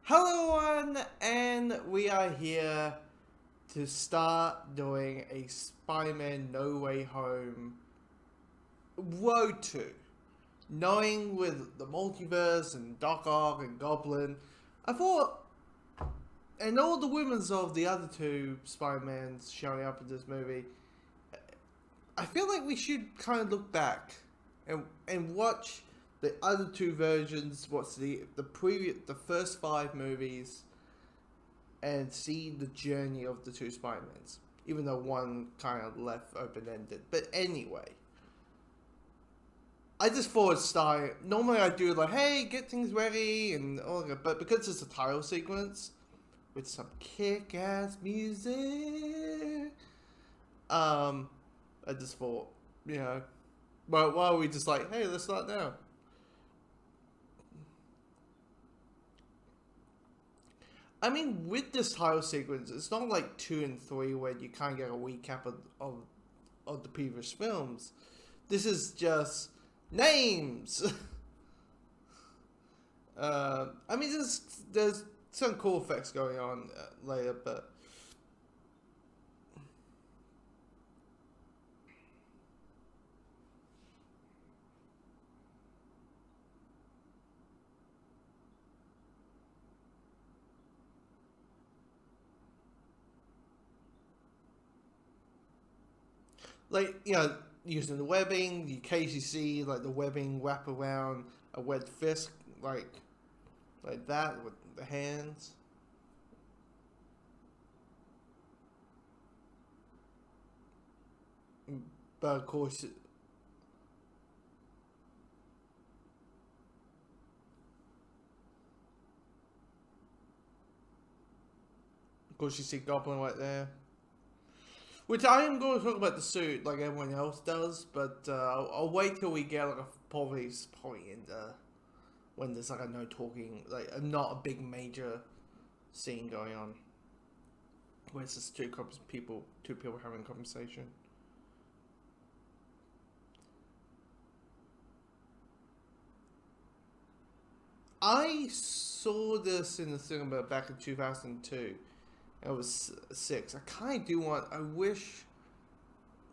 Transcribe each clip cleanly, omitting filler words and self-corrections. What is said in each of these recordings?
Hello everyone, and we are here to start doing a Spider-Man No Way Home Road to. Knowing with the multiverse and Doc Ock and Goblin, I thought, and all the women's of the other two Spider-Mans showing up in this movie, I feel like we should kind of look back and watch the other two versions, what's the first 5 movies, and see the journey of the two Spider-Mans, even though one kind of left open-ended. But anyway, I just thought start. Normally I do like, hey, get things ready and all that, but because it's a title sequence with some kick-ass music, I just thought, well, why are we just like, hey, let's start now? I mean, with this title sequence, it's not like 2 and 3 where you kind of get a recap of the previous films. This is just names. I mean, there's some cool effects going on later, but like, using the webbing, you occasionally see like the webbing wrap around a webbed fist, like that with the hands. But of course, you see Goblin right there. Which I am going to talk about the suit like everyone else does, but I'll wait till we get like a probably in the when there's like a no talking, like not a big major scene going on, where it's just two people having a conversation. I saw this in the cinema back in 2002. It was 6. I kind of do want. I wish,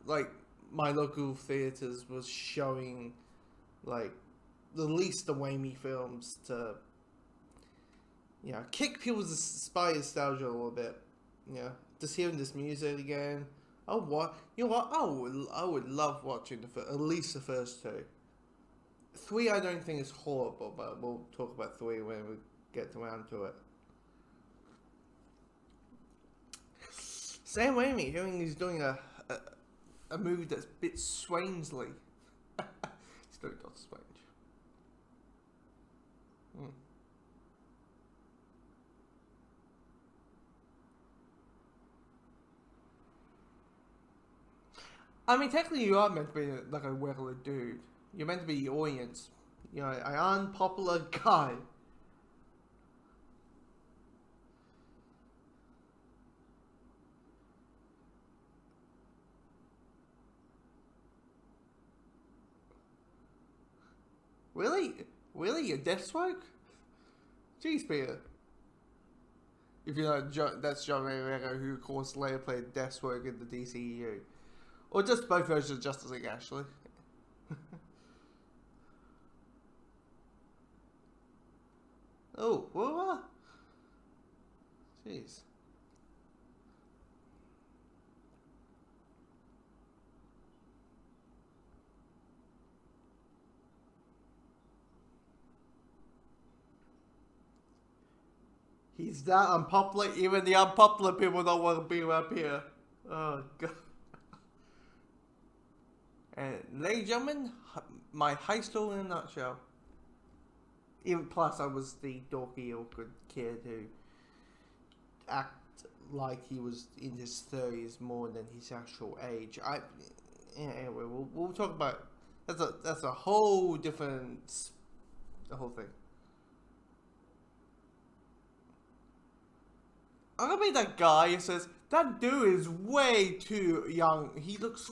like, my local theaters was showing, like, at least the Raimi films to, kick people's spidey-nostalgia a little bit. Just hearing this music again. Oh, what? You know what? I would love watching at least the first 2. 3, I don't think is horrible, but we'll talk about 3 when we get around to it. Sam Raimi, hearing he's doing a movie that's a bit strangely. He's doing Doctor Strange. I mean, technically, you are meant to be like a regular dude. You're meant to be the audience. An unpopular guy. Really? Really? A Deathstroke? Jeez, Peter. If you know, that's John Rivera, who of course later played Deathstroke in the DCEU. Or just both versions of Justice League, actually. Oh, what? Jeez. He's that unpopular. Even the unpopular people don't want to be up here. Oh, God. And, ladies and gentlemen, my high school in a nutshell. Even plus, I was the dorky, awkward kid who act like he was in his 30s more than his actual age. Anyway, we'll talk about that's a whole different the whole thing. I'm gonna be that guy who says that dude is way too young. He looks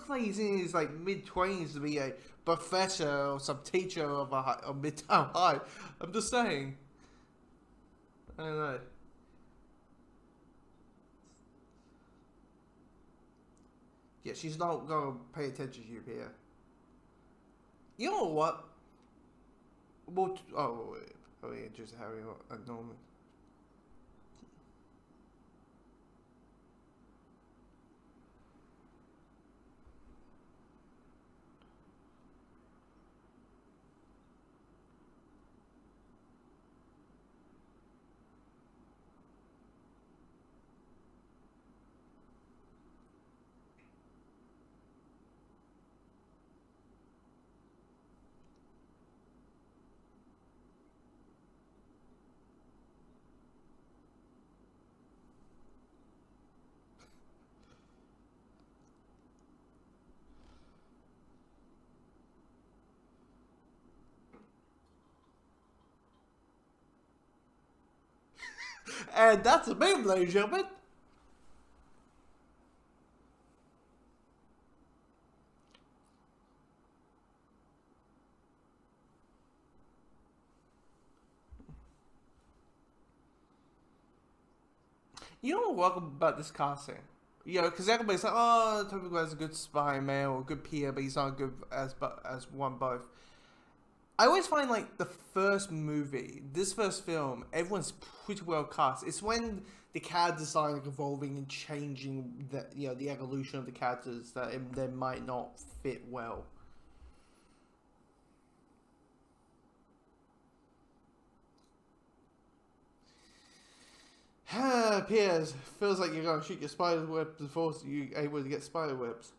like he's in his like mid-20s to be a professor or some teacher of a midtown high. I'm just saying. I don't know. Yeah, she's not gonna pay attention to you, Peter. You know what? Wait. Oh, yeah, just Harry and Norman. And that's a meme, ladies and gentlemen. You know what about this casting? You know, because everybody's like, oh, Tobey Maguire's a good Spider-Man or a good Peter, but he's not good as one both. I always find like the first movie, this first film, everyone's pretty well cast. It's when the character design like evolving and changing the evolution of the characters that they might not fit well. Piers, feels like you're gonna shoot your spider web before you're able to get spider webs.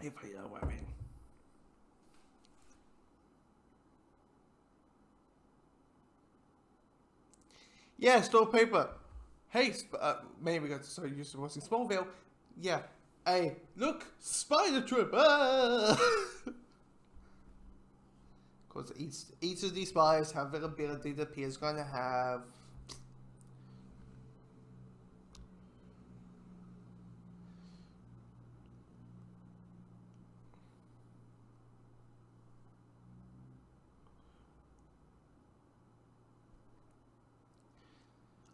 If you know what I mean. Yeah, store paper. Hey, maybe we got so used to watching Smallville. Yeah. Hey, look, spider trip. Ah! Because each of these spiders have an ability that Peter's going to have.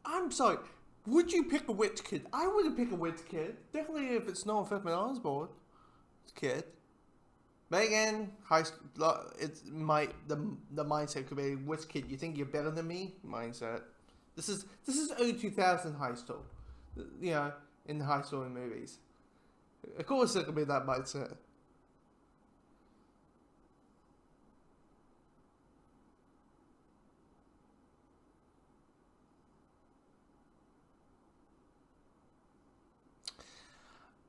I'm sorry. Would you pick a witch kid? I wouldn't pick a witch kid. Definitely if it's not Fifth Osborn kid. Megan, high school. It's the mindset could be witch kid. You think you're better than me? Mindset. This is early 2000 high school. You know, in the high school in movies. Of course, it could be that mindset.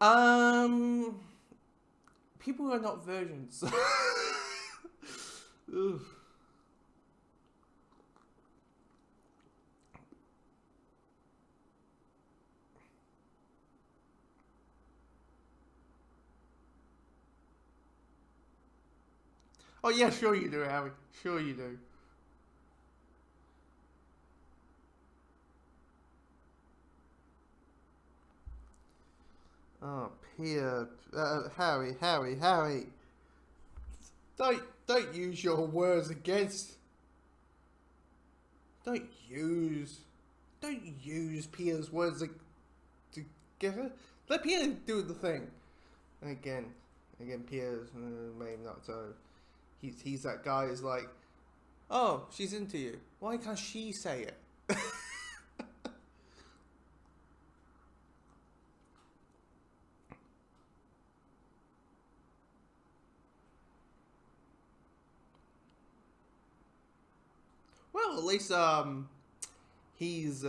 Um, people are not virgins. Oh yeah, sure you do, Harry. Sure you do. Oh, Peter, Harry. Don't use your words against. Don't use, don't use Peter's words to get her. Let Peter do the thing. And again, Peter's maybe not so. He's that guy who's like, oh, she's into you. Why can't she say it? Well, at least he's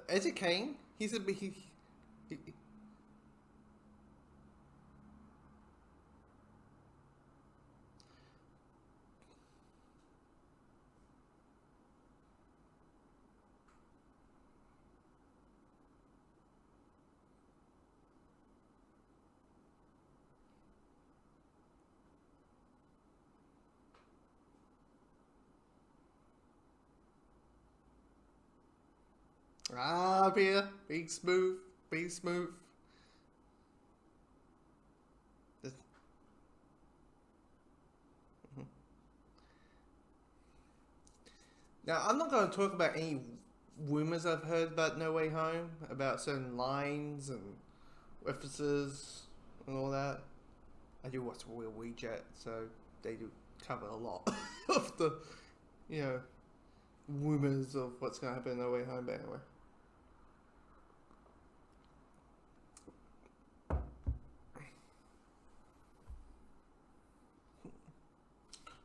educating. He Peter, be smooth, be smooth. This- Now, I'm not going to talk about any rumors I've heard about No Way Home, about certain lines and references and all that. I do watch Real WeChat, so they do cover a lot of the, you know, rumors of what's going to happen in No Way Home, but anyway.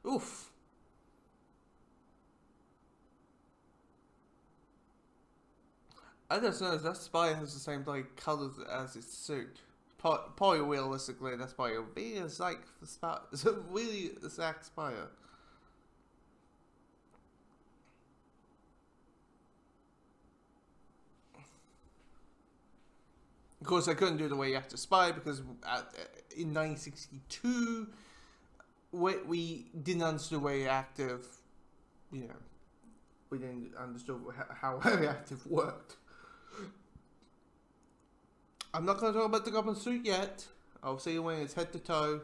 Oof. I just noticed that Spy has the same like colors as his suit. Probably realistically, that's probably a really exact Spy. It's a really exact Spire. Of course, I couldn't do the way after Spy because in 1962, we didn't understand way active. You know, we didn't understand how reactive worked. I'm not going to talk about the Goblin suit yet. I'll see you when it's head to toe.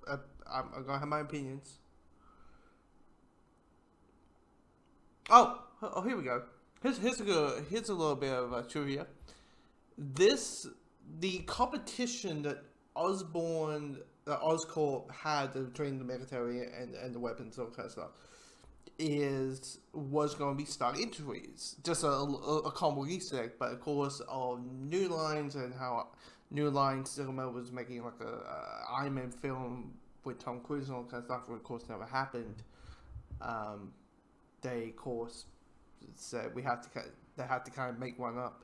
I'm going to have my opinions. Oh, here we go. Here's a little bit of trivia. The competition that Oscorp had between the military and the weapons, all kind of stuff, was going to be Stark Industries. Just a common Easter egg, but of course, New Lines and how New Lines Cinema was making like a Iron Man film with Tom Cruise and all kind of stuff, which of course never happened. They of course said they had to kind of make one up.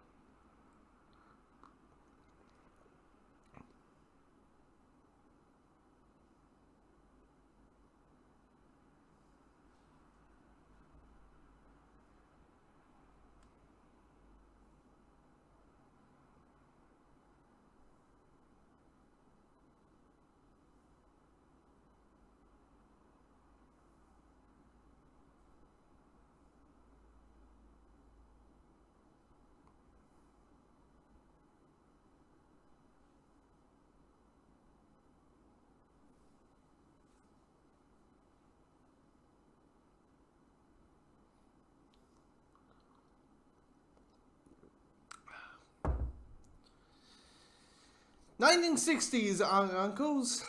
'60s uncles.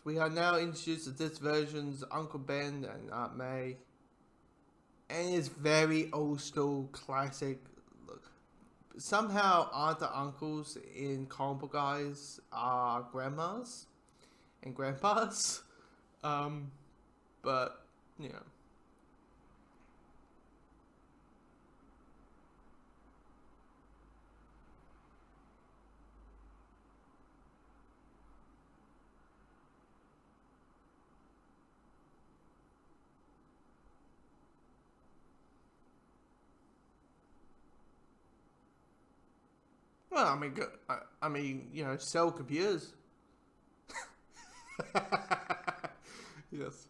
We are now introduced to this version's Uncle Ben and Aunt May. And it's very old school, classic. Look, somehow aren't the uncles in comic book guys are grandmas and grandpas. But, you know. Well, I mean, you know, sell computers. Yes.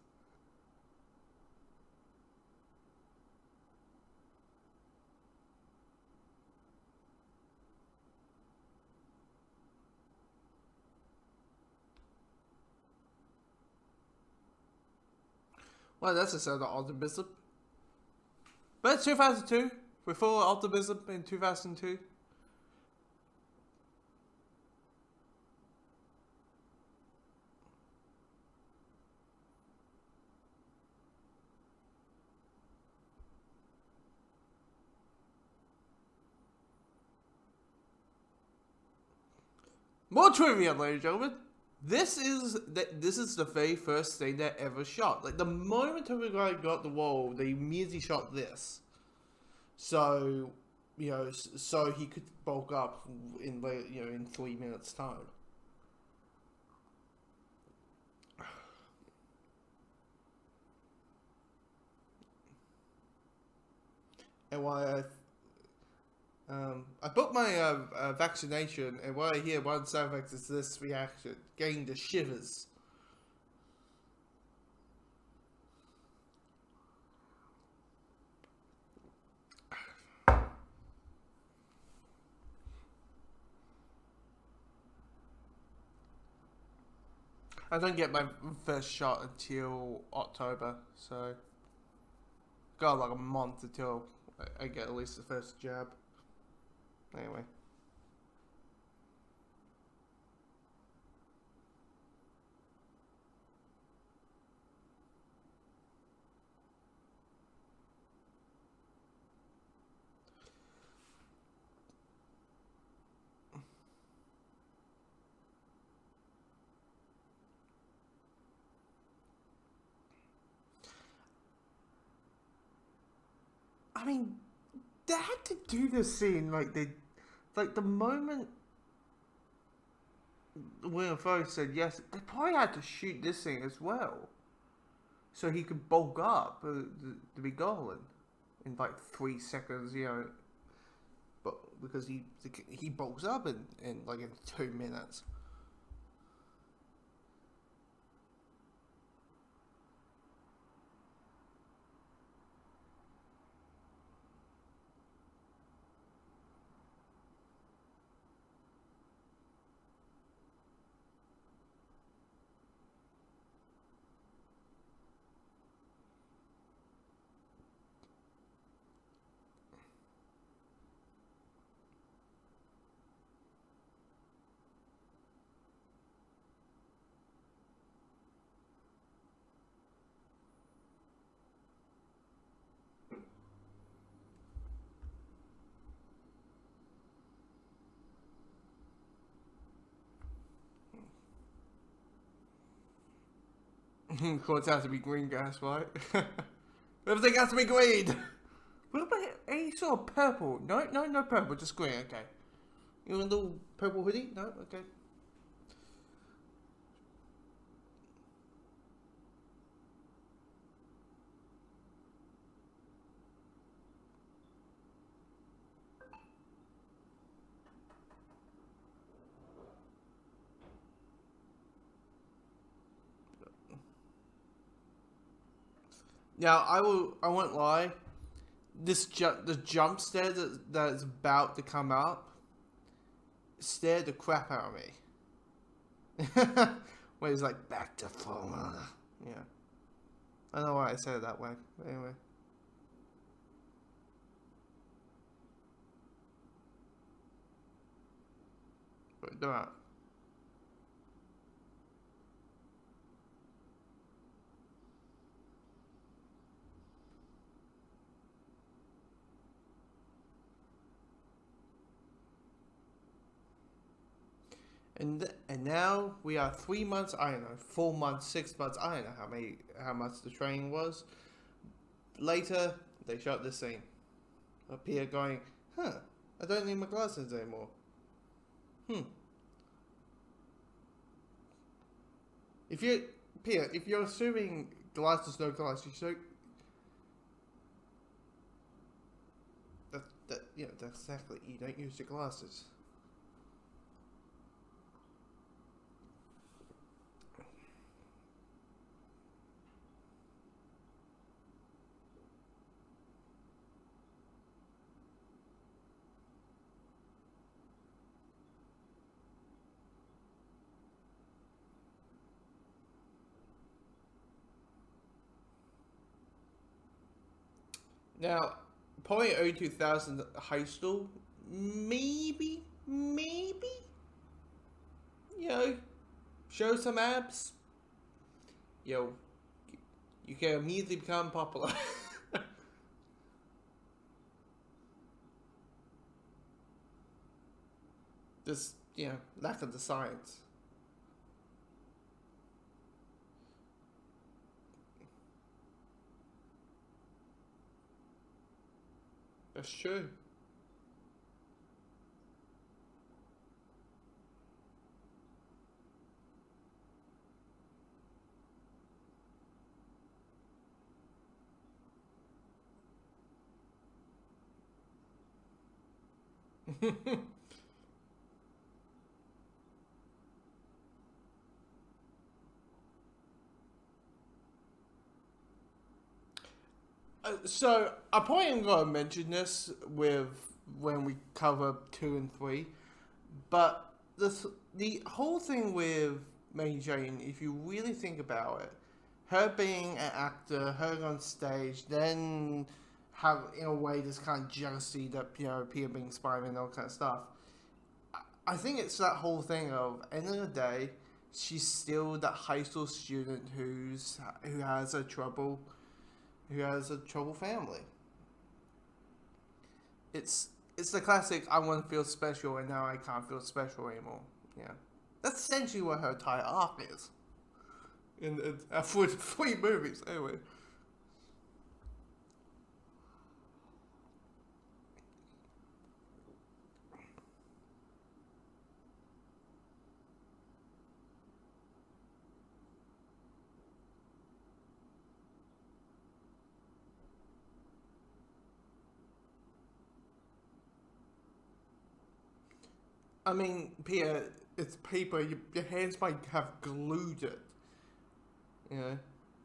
Well, that's a sort of optimism. But it's 2002. We're full of optimism in 2002. More trivia, ladies and gentlemen. This is the very first thing they ever shot. Like the moment the guy got the role, they immediately shot this. So, you know, so he could bulk up in 3 minutes time. And while I booked my vaccination, and what I hear one side effect is this reaction, getting the shivers. I don't get my first shot until October, so Got like a month until I get at least the first jab. Anyway. I mean, they had to do this scene like the moment when first said yes, they probably had to shoot this scene as well, so he could bulk up to be golden in like 3 seconds, you know. But because he bulks up in like in 2 minutes. Of course, it has to be green gas, right? Everything has to be green. What about any sort of purple? No purple, just green. Okay. You want a little purple hoodie? No, okay. Now I won't lie. The jump scare that's about to come up scared the crap out of me. When he's like back to former. Yeah. I don't know why I said it that way. But anyway. But don't. And now we are 3 months. I don't know, 4 months, 6 months. I don't know how much the training was. Later, they shot this scene. Up here going, huh? I don't need my glasses anymore. If you're assuming glasses, no glasses, so that's exactly. You don't use your glasses. Now, probably early 2000 high school, maybe, you know, show some abs, yo, you can immediately become popular. Just, lack of the science. That's true. So I probably am going to mention this with when we cover 2 and 3, but the whole thing with Mary Jane, if you really think about it, her being an actor, her on stage, then have in a way this kind of jealousy that Peter being Spider-Man and all kind of stuff. I think it's that whole thing of end of the day, she's still that high school student who has a troubled family. It's the classic I want to feel special and now I can't feel special anymore. Yeah, that's essentially what her entire arc is. For 3 movies, anyway. I mean, Peter, it's paper. Your hands might have glued it. You know,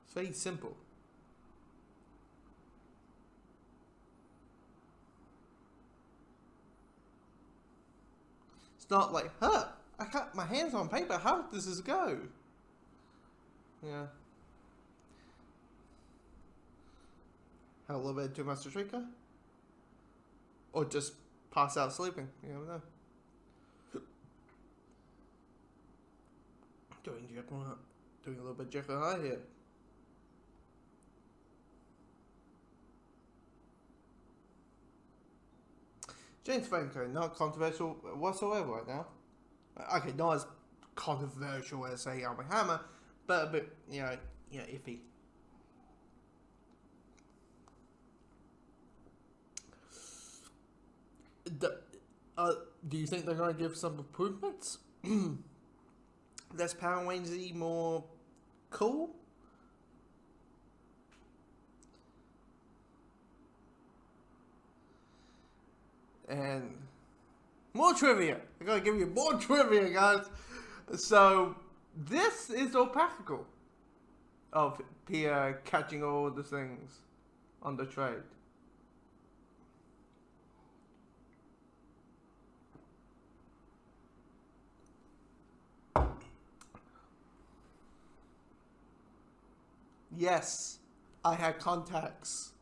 it's very simple. It's not like, I got my hands on paper. How does this go? Yeah. Have a little bit too much to drink, or just pass out sleeping. You never know. Doing a little bit of Jekyll and Hyde here. James Franco, not controversial whatsoever right now. Okay, not as controversial as say Armie Hammer, but a bit, iffy. Do you think they're going to give some improvements? Less Power Rangers, more cool? And more trivia. I'm going to give you more trivia, guys. So, this is all practical. Of Pia catching all the things on the trade. Yes, I had contacts.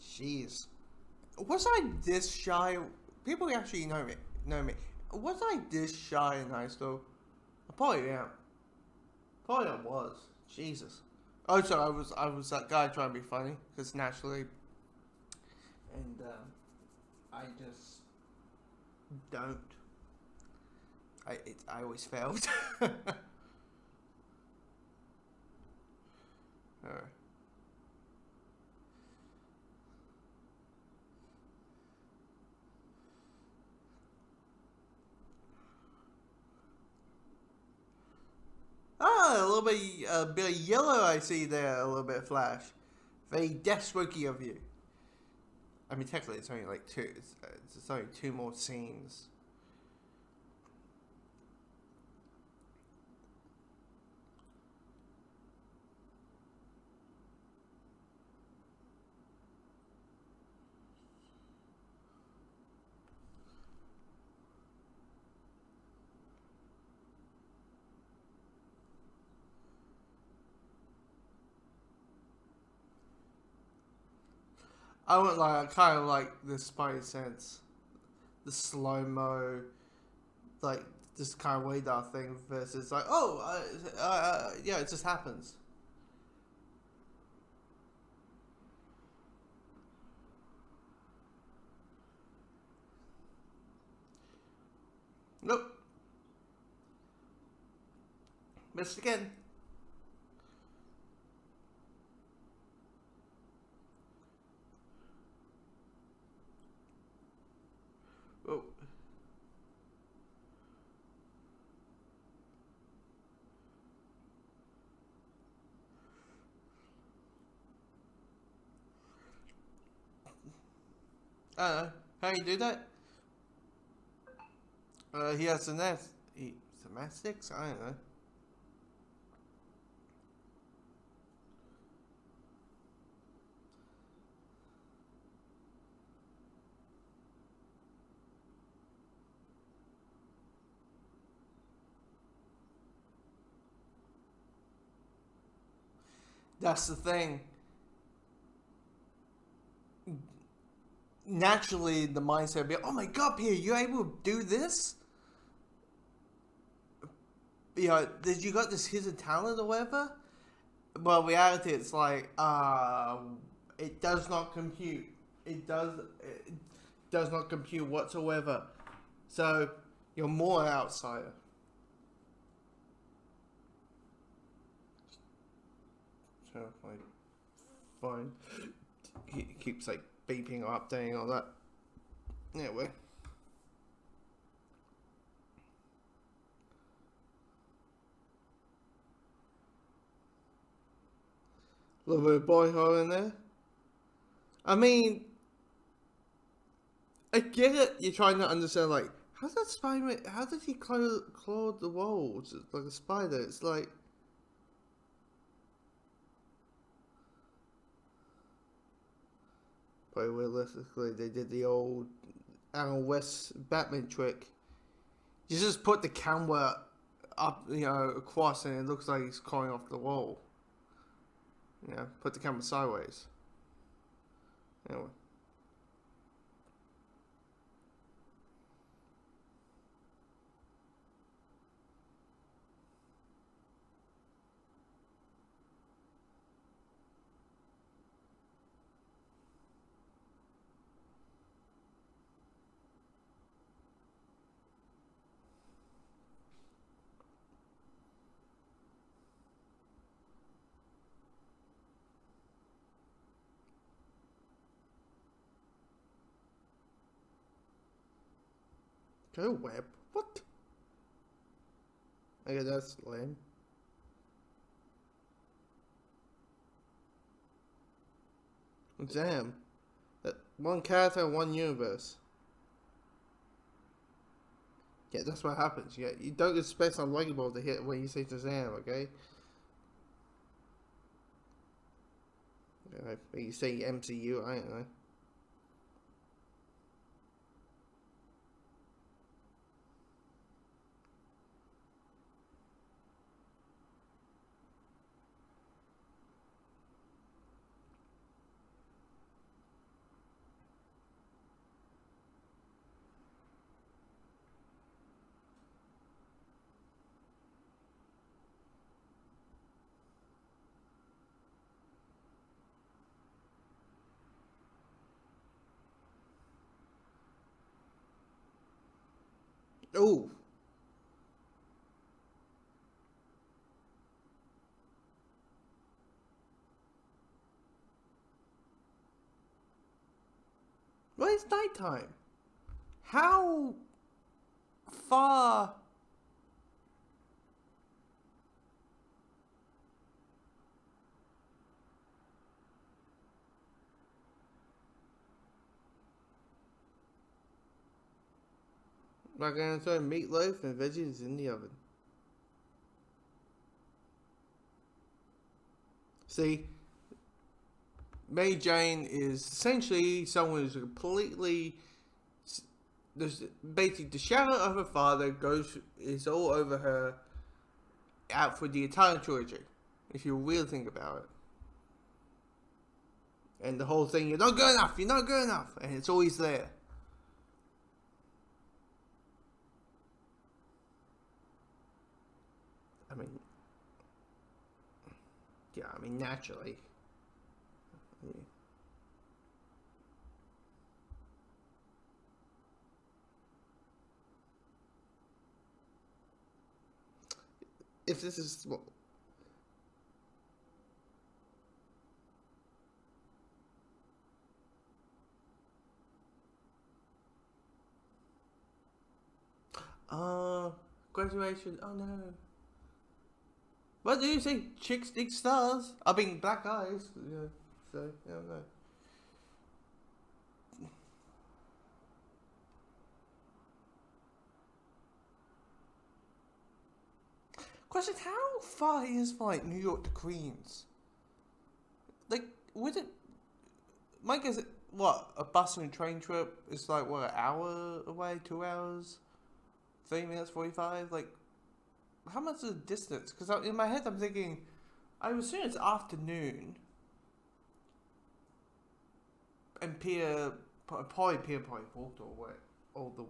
Jeez. Was I this shy? People actually know me. Was I this shy in high school? I probably am. Probably I was. Jesus. Oh, so I was that guy trying to be funny, because naturally. And, I just don't. I always failed. Alright. Ah, a bit of yellow I see there, a little bit of flash. Very Deathstrokey of you. I mean, technically it's only like 2. It's only 2 more scenes. I went like, I kind of like the Spidey sense, the slow mo, like this kind of radar thing versus like, yeah, it just happens. Nope, missed again. Oh. I don't know. How you do that? He has the nest. Semantics? I don't know. That's the thing. Naturally, the mindset would be, oh my god, Peter, you're able to do this? You know, did you got this hidden talent or whatever? Well, reality, it's like, it does not compute. It does not compute whatsoever. So, you're more an outsider. So, my phone keeps, like, beeping or updating all that. Anyway. A little bit of boy horror in there. I mean, I get it. You're trying to understand, like, how does Spider-Man, how did he claw the walls like a spider? It's like, but realistically, they did the old Alan West Batman trick. You just put the camera up, you know, across, and it looks like he's clawing off the wall. You know, put the camera sideways. Anyway. Go web. What? Okay, that's lame. Damn. That one character, one universe. Yeah, that's what happens. Yeah, you don't expect unlikable to hit when you say Shazam, okay? When you say MCU, I don't know. Oh, well, it's nighttime. How far? Like I'm saying, meatloaf and veggies in the oven. See, Mary Jane is essentially someone who's completely. There's basically the shadow of her father is all over her out for the entire trilogy, if you really think about it. And the whole thing, you're not good enough, and it's always there. I mean, yeah, I mean, naturally. If this is well, graduation. Oh no. What do you say? Chicks dig stars. I mean, black eyes. Yeah. So, I don't know. Question: how far is like New York to Queens? Like, would it? My guess, what a bus and train trip is like what an hour away, 2 hours, 30 minutes, 45. Like, how much is the distance? Because in my head, I'm thinking, I was saying it's afternoon, and Peter probably walked away all the.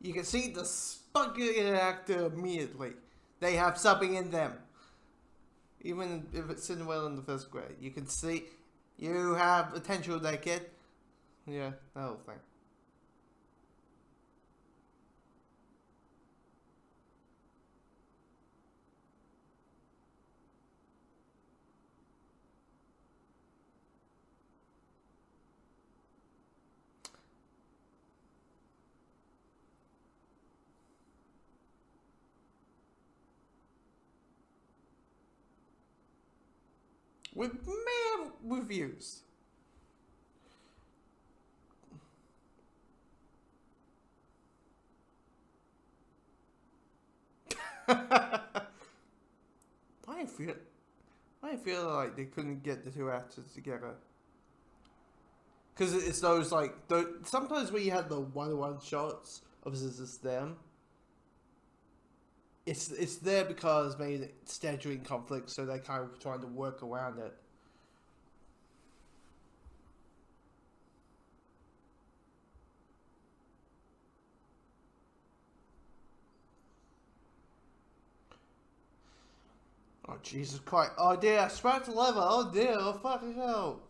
You can see the spunky actor immediately. They have something in them. Even if it's Cinderella in the first grade, you can see you have potential with that kid. Yeah, that whole thing. With mere reviews. I feel I feel like they couldn't get the two actors together. Because it's those like sometimes when you have the one-on-one shots of just them, it's there because maybe scheduling conflicts, so they're kind of trying to work around it. Oh Jesus Christ! Oh dear, I scratched the lever. Oh dear! Oh fucking hell!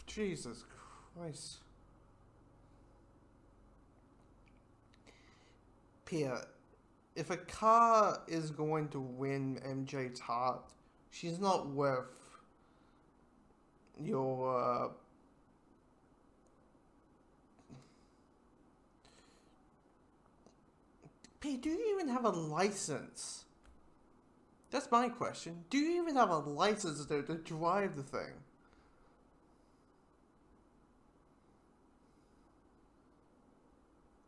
Jesus Christ! Pia, if a car is going to win MJ's heart, she's not worth your. Pia, do you even have a license? That's my question. Do you even have a license to drive the thing?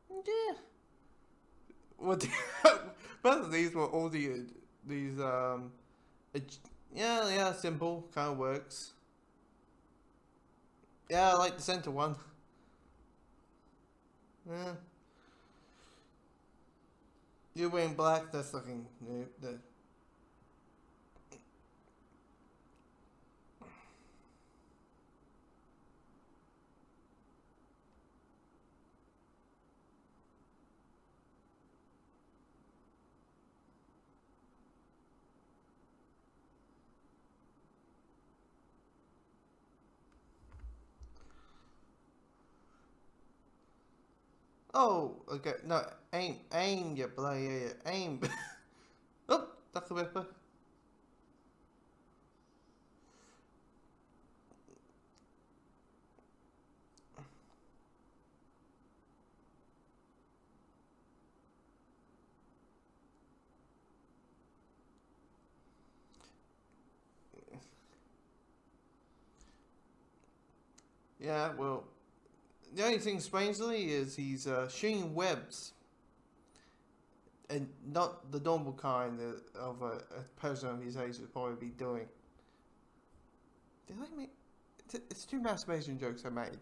Yeah. What? Both of these were all these yeah, simple kind of works. Yeah, I like the center one. Yeah. You're wearing black. That's looking new. Oh, okay. No, aim, yeah, yeah, aim. Oh, that's the whisper. Yeah, well, the only thing strangely is he's shooting webs, and not the normal kind of a person of his age would probably be doing. Did I make? It's two masturbation jokes I made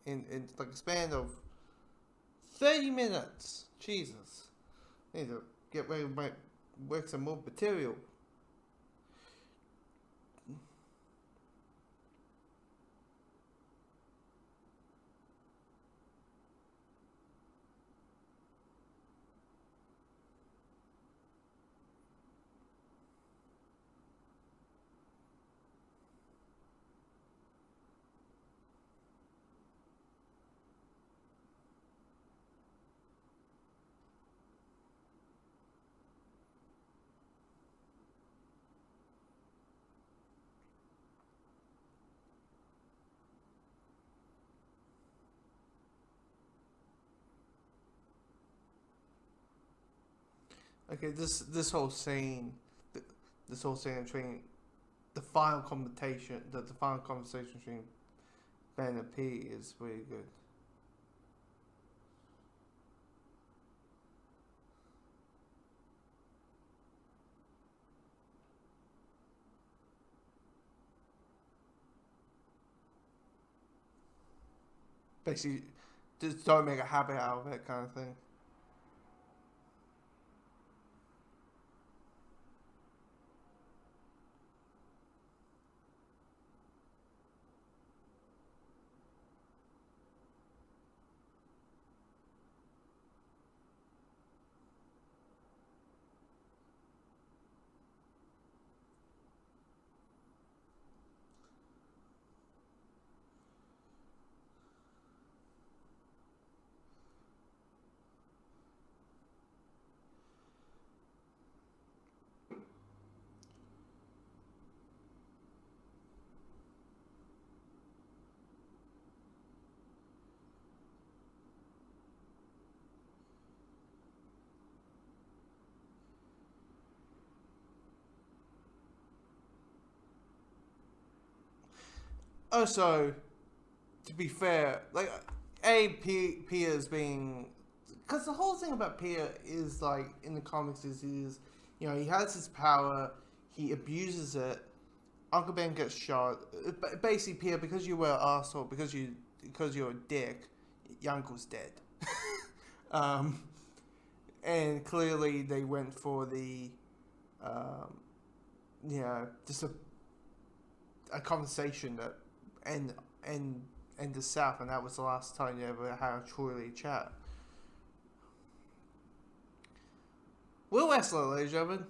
in like a span of 30 minutes. Jesus, I need to get ready to work some more material. Okay, this whole scene, this whole scene of training, the final conversation, the final conversation between Ben and P is really good. Basically, just don't make a habit out of it, kind of thing. Also, to be fair, like, Peter's being, because the whole thing about Peter is like in the comics is you know, he has his power, he abuses it. Uncle Ben gets shot. Basically, Peter, because you were an asshole, because you're a dick, your uncle's dead. And clearly they went for the, you know, just a conversation that and the South, and that was the last time you ever had a truly chat. Will Wesler, ladies and gentlemen.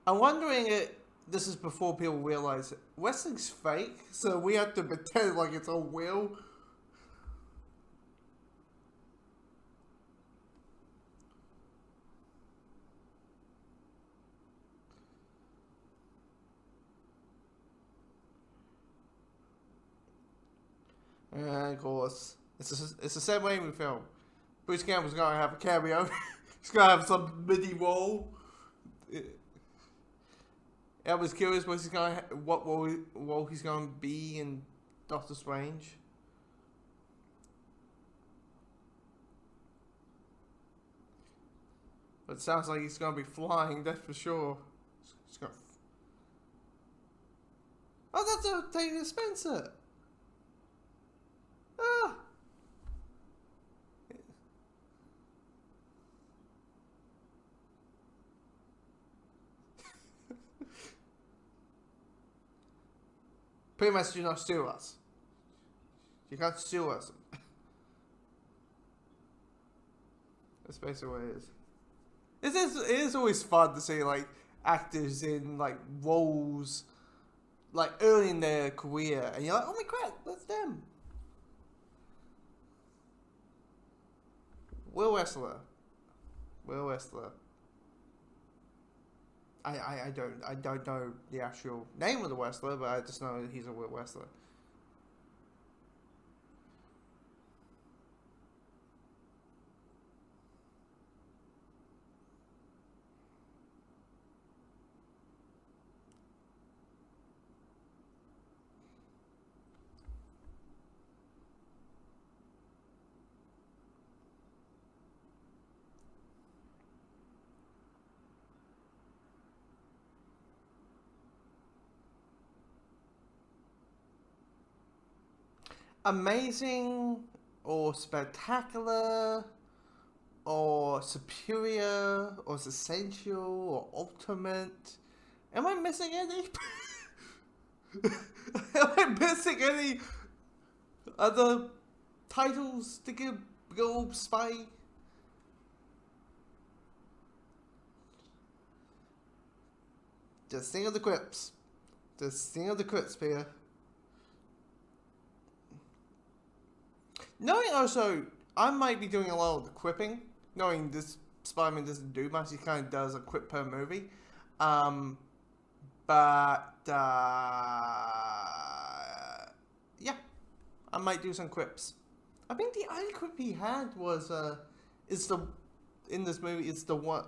I'm wondering if this is before people realize Wrestling's fake, so we have to pretend like it's all real. And of course, it's the same way we film. Bruce Campbell's gonna have a cameo. He's gonna have some mini role. I was curious what role he's gonna be in Doctor Strange. But it sounds like he's gonna be flying. That's for sure. He's gonna. Oh, that's Octavia Spencer. Ah. Pretty much, do not sue us. You can't sue us. That's basically what it is. It is always fun to see like actors in like roles like early in their career, and you're like, oh my crap, that's them. Will Wesler. I don't know the actual name of the Wesler, but I just know that he's a Will Wesler. Amazing or spectacular or superior or essential or ultimate. Am I missing any? Am I missing any other titles to give Gold Spy? Just think of the quips. Just think of the quips, Peter. Knowing also, I might be doing a lot of the quipping. Knowing this Spider-Man doesn't do much, he kind of does a quip per movie. But yeah, I might do some quips. I think the only quip he had was in this movie, it's the one,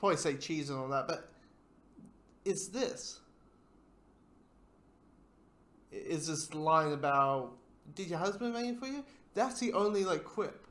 probably say cheese and all that, but it's this. Is this line about, did your husband make it for you? That's the only, like, quip.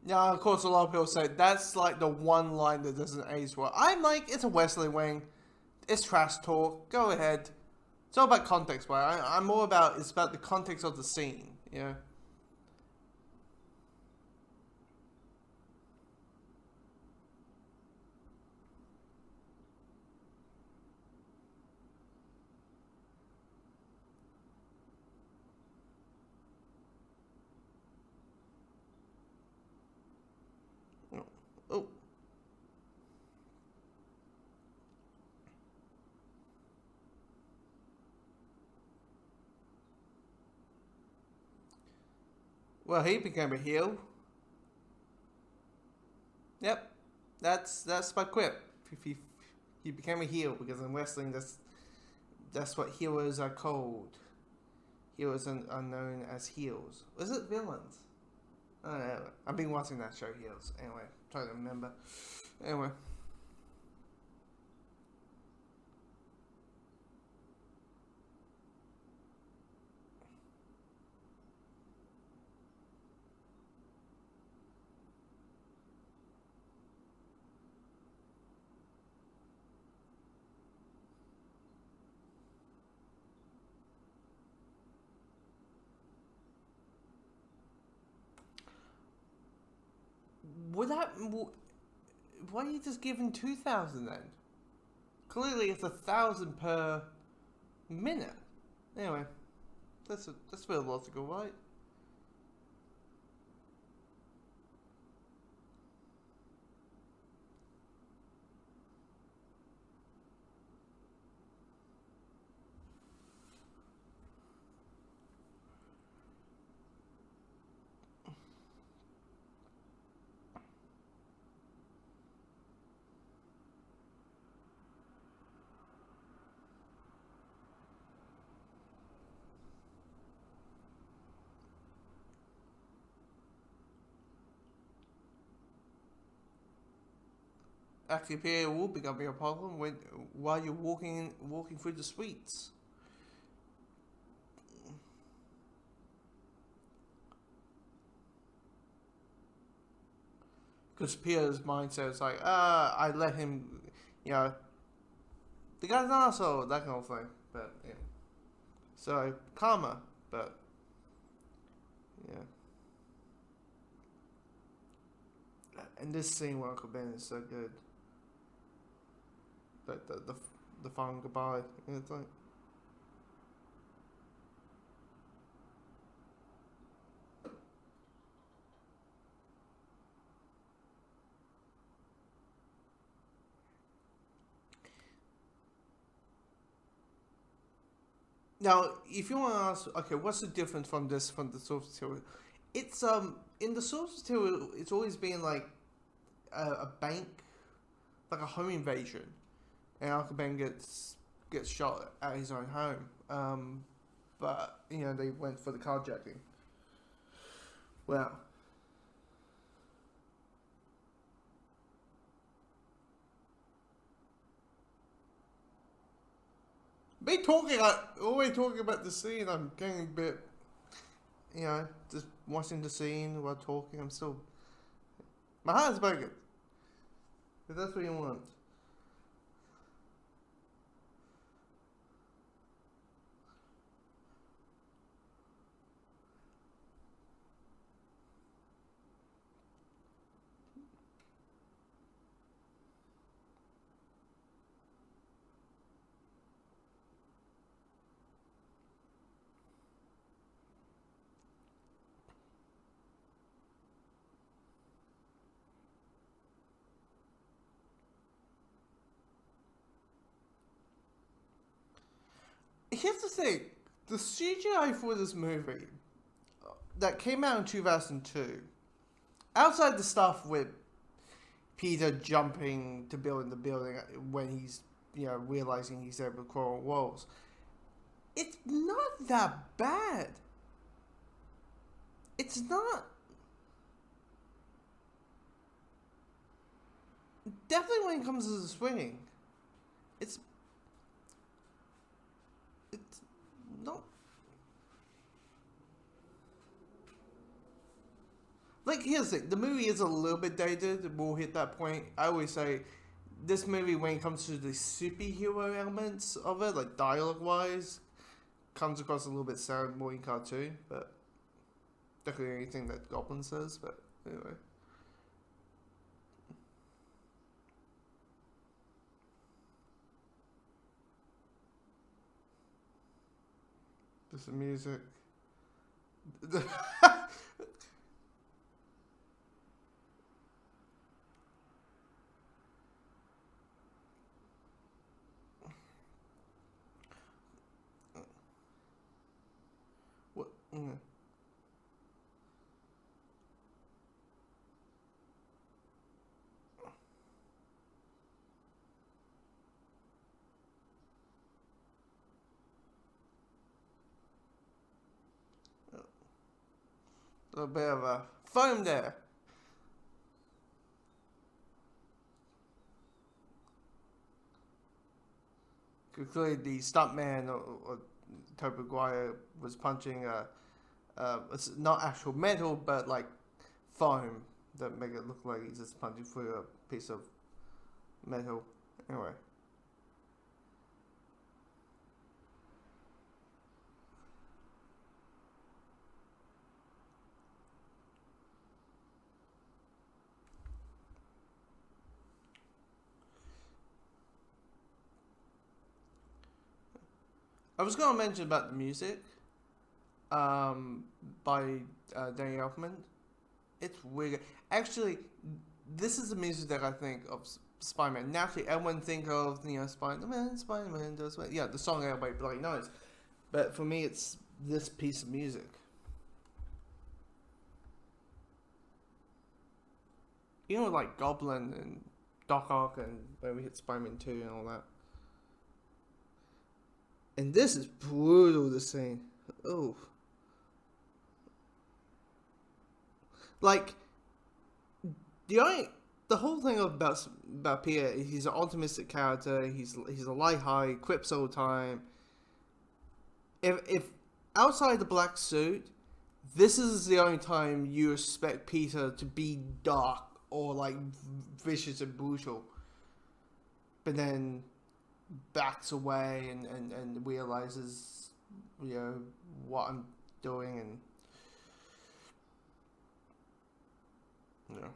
Yeah, of course, a lot of people say that's like the one line that doesn't age well. I'm like, it's a Wesley wing. It's trash talk. Go ahead. It's all about context, but I'm more about, it's about the context of the scene, you know? Oh. Well, he became a heel. Yep. That's my quip. He became a heel because in wrestling, that's what heroes are called. Heroes are known as heels. Was it villains? I don't know. I've been watching that show, Heels. Anyway, trying to remember. Anyway. Would that... Why are you just giving 2,000 then? Clearly it's 1,000 per minute. Anyway, that's very logical, right? Actually, appear will become a problem while you're walking through the streets. Because Peter's mindset is like, I let him, you know, the guy's an asshole, that kind of thing. But yeah. So karma, but yeah. And this scene where Uncle Ben is so good. Like the final goodbye. And it's like, now, if you want to ask, okay, what's the difference from the source material? It's in the source material, it's always been like a bank, like a home invasion, and Uncle Ben gets shot at his own home. But you know they went for the carjacking. Well, me talking, always talking about the scene. I'm getting a bit, you know, just watching the scene while talking. I'm still, my heart's broken. If that's what you want. Here's the thing: the CGI for this movie that came out in 2002, outside the stuff with Peter jumping to build in the building when he's realizing he's able to crawl on walls, it's not that bad. It's not. Definitely when it comes to the swinging, it's not. Like, here's the thing, the movie is a little bit dated, we'll hit that point. I always say, this movie, when it comes to the superhero elements of it, like dialogue-wise, comes across a little bit sad, more in cartoon, but definitely anything that Goblin says, but anyway. Just the music. What? A little bit of a foam there. Clearly, the stuntman or Tobey Maguire was punching it's not actual metal, but like foam that make it look like he's just punching through a piece of metal. Anyway. I was going to mention about the music by Danny Elfman. It's weird. Actually, this is the music that I think of Spider-Man. Naturally, everyone think of, Spider-Man does what? Yeah, the song everybody bloody knows. But for me, it's this piece of music. Like Goblin and Doc Ock and when we hit Spider-Man 2 and all that. And this is brutal, the scene. Oh. Like, the whole thing about Peter, he's an optimistic character, he's a light-hearted, quips all the time. If outside the black suit, this is the only time you expect Peter to be dark or like vicious and brutal. But then backs away and realizes, what I'm doing and,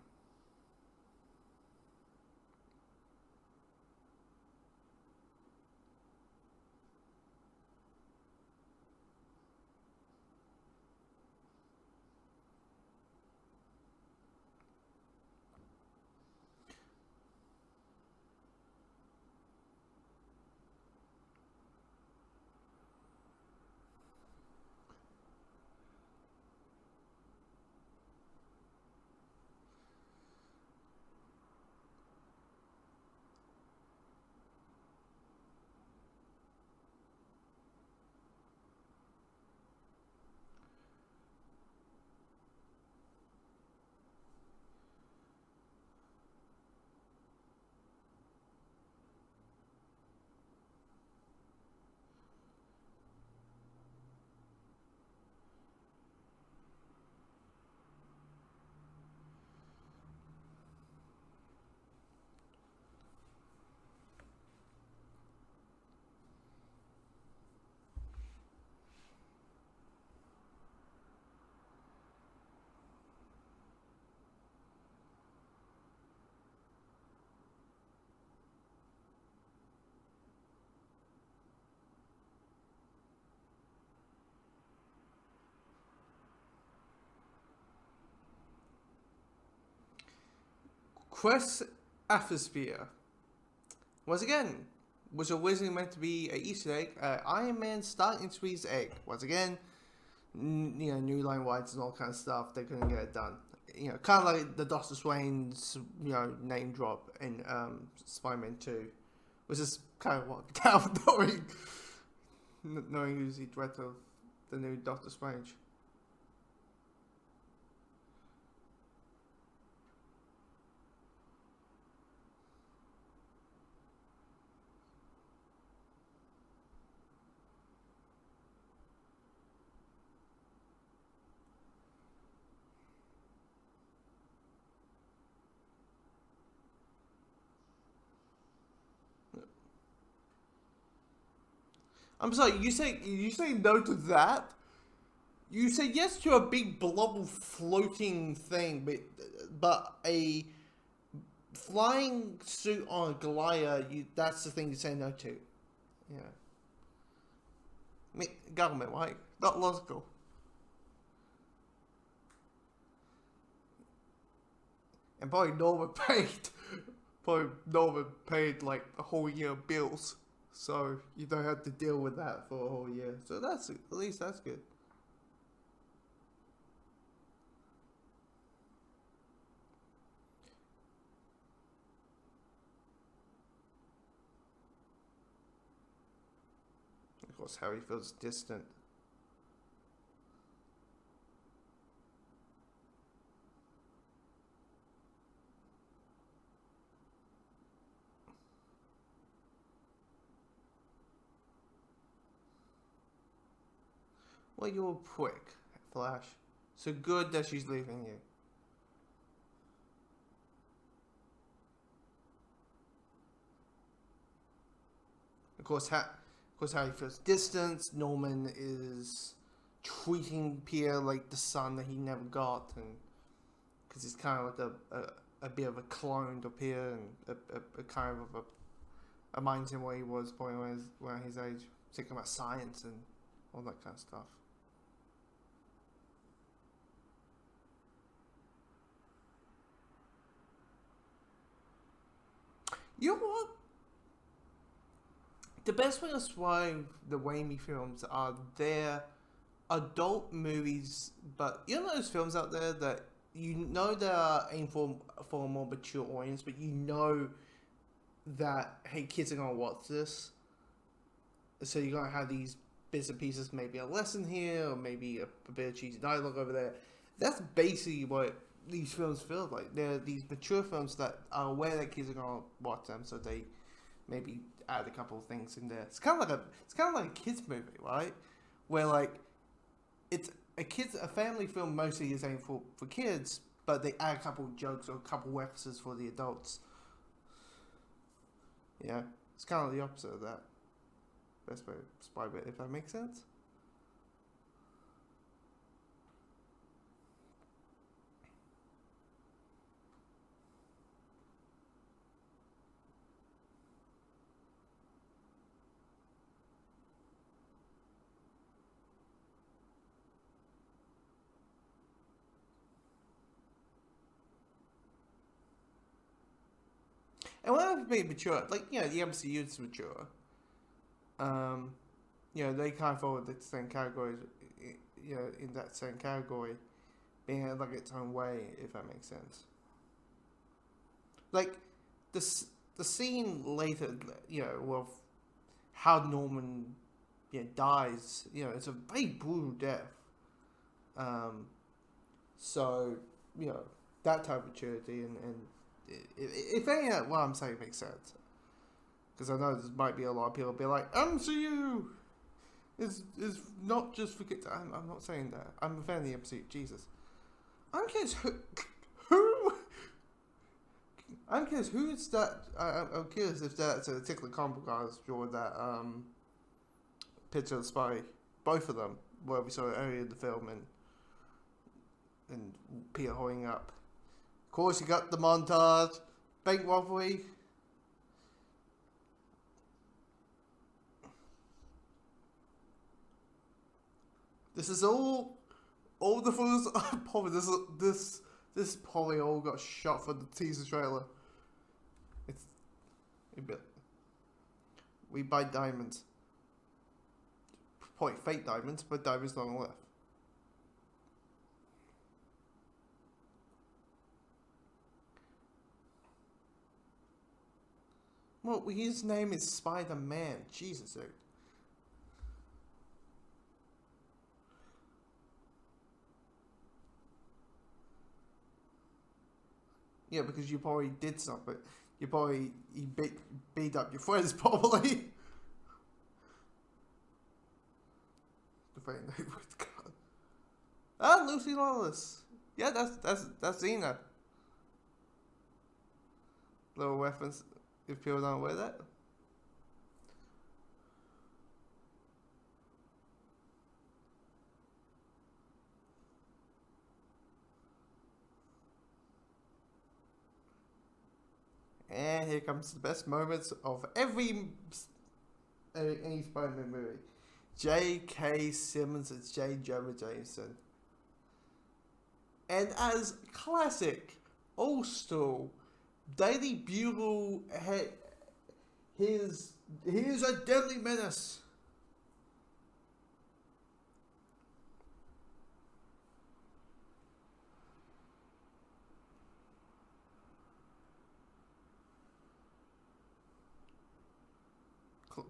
Quest Atmosphere. Once again, was originally meant to be an Easter egg. Iron Man starting to his egg. Once again, new line whites and all kind of stuff. They couldn't get it done. Kind of like the Doctor Strange's, name drop in Spider-Man 2, which is kind of what Cal knowing who's the director of the new Doctor Strange. I'm sorry, you say no to that? You say yes to a big blob floating thing, but a flying suit on a glider, that's the thing you say no to. Yeah. I mean, government, right? Not logical. And probably Norman paid like a whole year of bills. So you don't have to deal with that for a whole year. So at least that's good. Of course, Harry feels distant. Well, you're a prick, Flash. So good that she's leaving you. Of course, Harry feels distance. Norman is treating Pierre like the son that he never got, and because he's kind of like a bit of a clone of Pierre, and a kind of reminds him where he was when his age, thinking about science and all that kind of stuff. You know what? The best way to describe the Raimi films are they're adult movies, but you know those films out there that they are aimed for a more mature audience, but that, hey, kids are gonna watch this, so you're gonna have these bits and pieces, maybe a lesson here, or maybe a bit of cheesy dialogue over there. That's basically what these films feel like. They're these mature films that are aware that kids are gonna watch them, so they maybe add a couple of things in there. It's kind of like a kids movie, right? Where like it's a family film mostly is aimed for kids, but they add a couple of jokes or a couple of references for the adults. Yeah, it's kind of the opposite of that. Best way to describe it, if that makes sense. And when I be mature, like, the MCU is mature. They kind of fall in the same category, in that same category, being like its own way, if that makes sense. Like, the scene later, with how Norman, dies, it's a very brutal death. So, that type of maturity and if any of what I'm saying makes sense, because I know there might be a lot of people be like, MCU is not just for kids. I'm not saying that. I'm a fan of the MCU. Jesus, I'm curious I'm curious who's that. I'm curious if that's a particular comic guys draw that picture of Spy, both of them, where we saw it earlier in the film, and Peter holding up. Of course, you got the montage, bank robbery. This is all the fools. Probably this probably all got shot for the teaser trailer. It's a bit. We buy diamonds. Probably fake diamonds, but diamonds don't live. Well, his name is Spider-Man. Jesus, dude. Yeah, because you probably did something. You beat up your friends probably. Ah, Lucy Lawless. Yeah, that's Xena. Little reference if people don't wear that. And here comes the best moments of any Spider-Man movie. J.K. Simmons and J. Jonah Jameson. And as classic, old school, Daily Bugle had here's a deadly menace.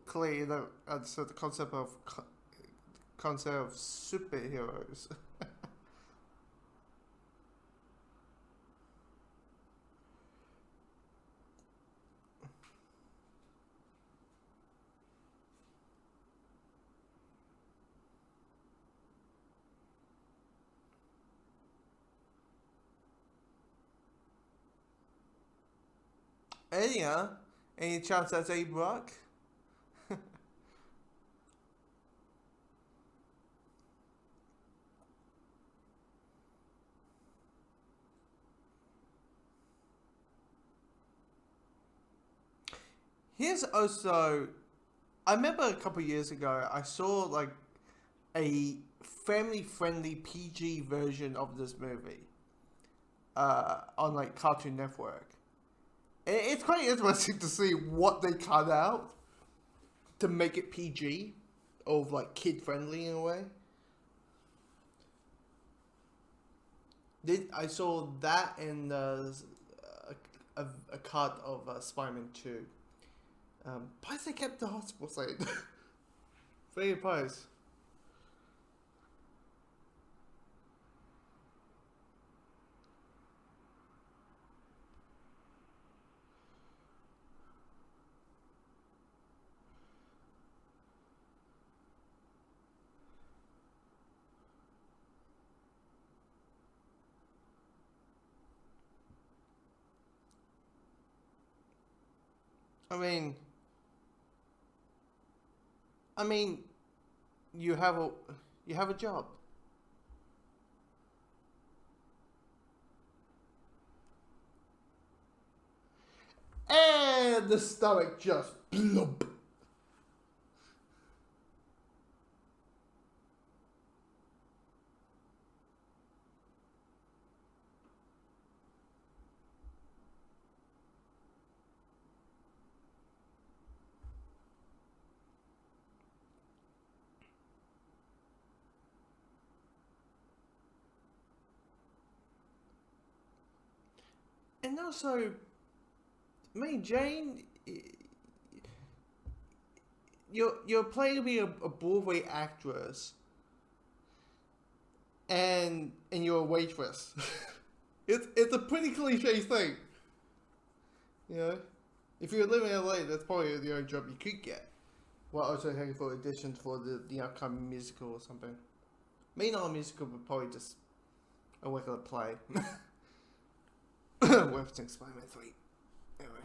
Clearly, you don't understand the concept of superheroes. Anyhow, any chance that's a Brock? Here's also, I remember a couple years ago, I saw like a family-friendly PG version of this movie on like Cartoon Network. It's quite interesting to see what they cut out to make it PG, or like kid-friendly in a way. I saw that in a cut of Spider-Man 2. But they kept the hospital site. Very surprised. I mean, you have a job. And the stomach just blump. And also, Jane, you're playing to be a Broadway actress, and you're a waitress. it's a pretty cliche thing, you know. If you're living in LA, that's probably the only job you could get. While also having for auditions for the upcoming musical or something. Maybe not a musical, but probably just a regular play. Referencing Spider-Man 3. Anyway.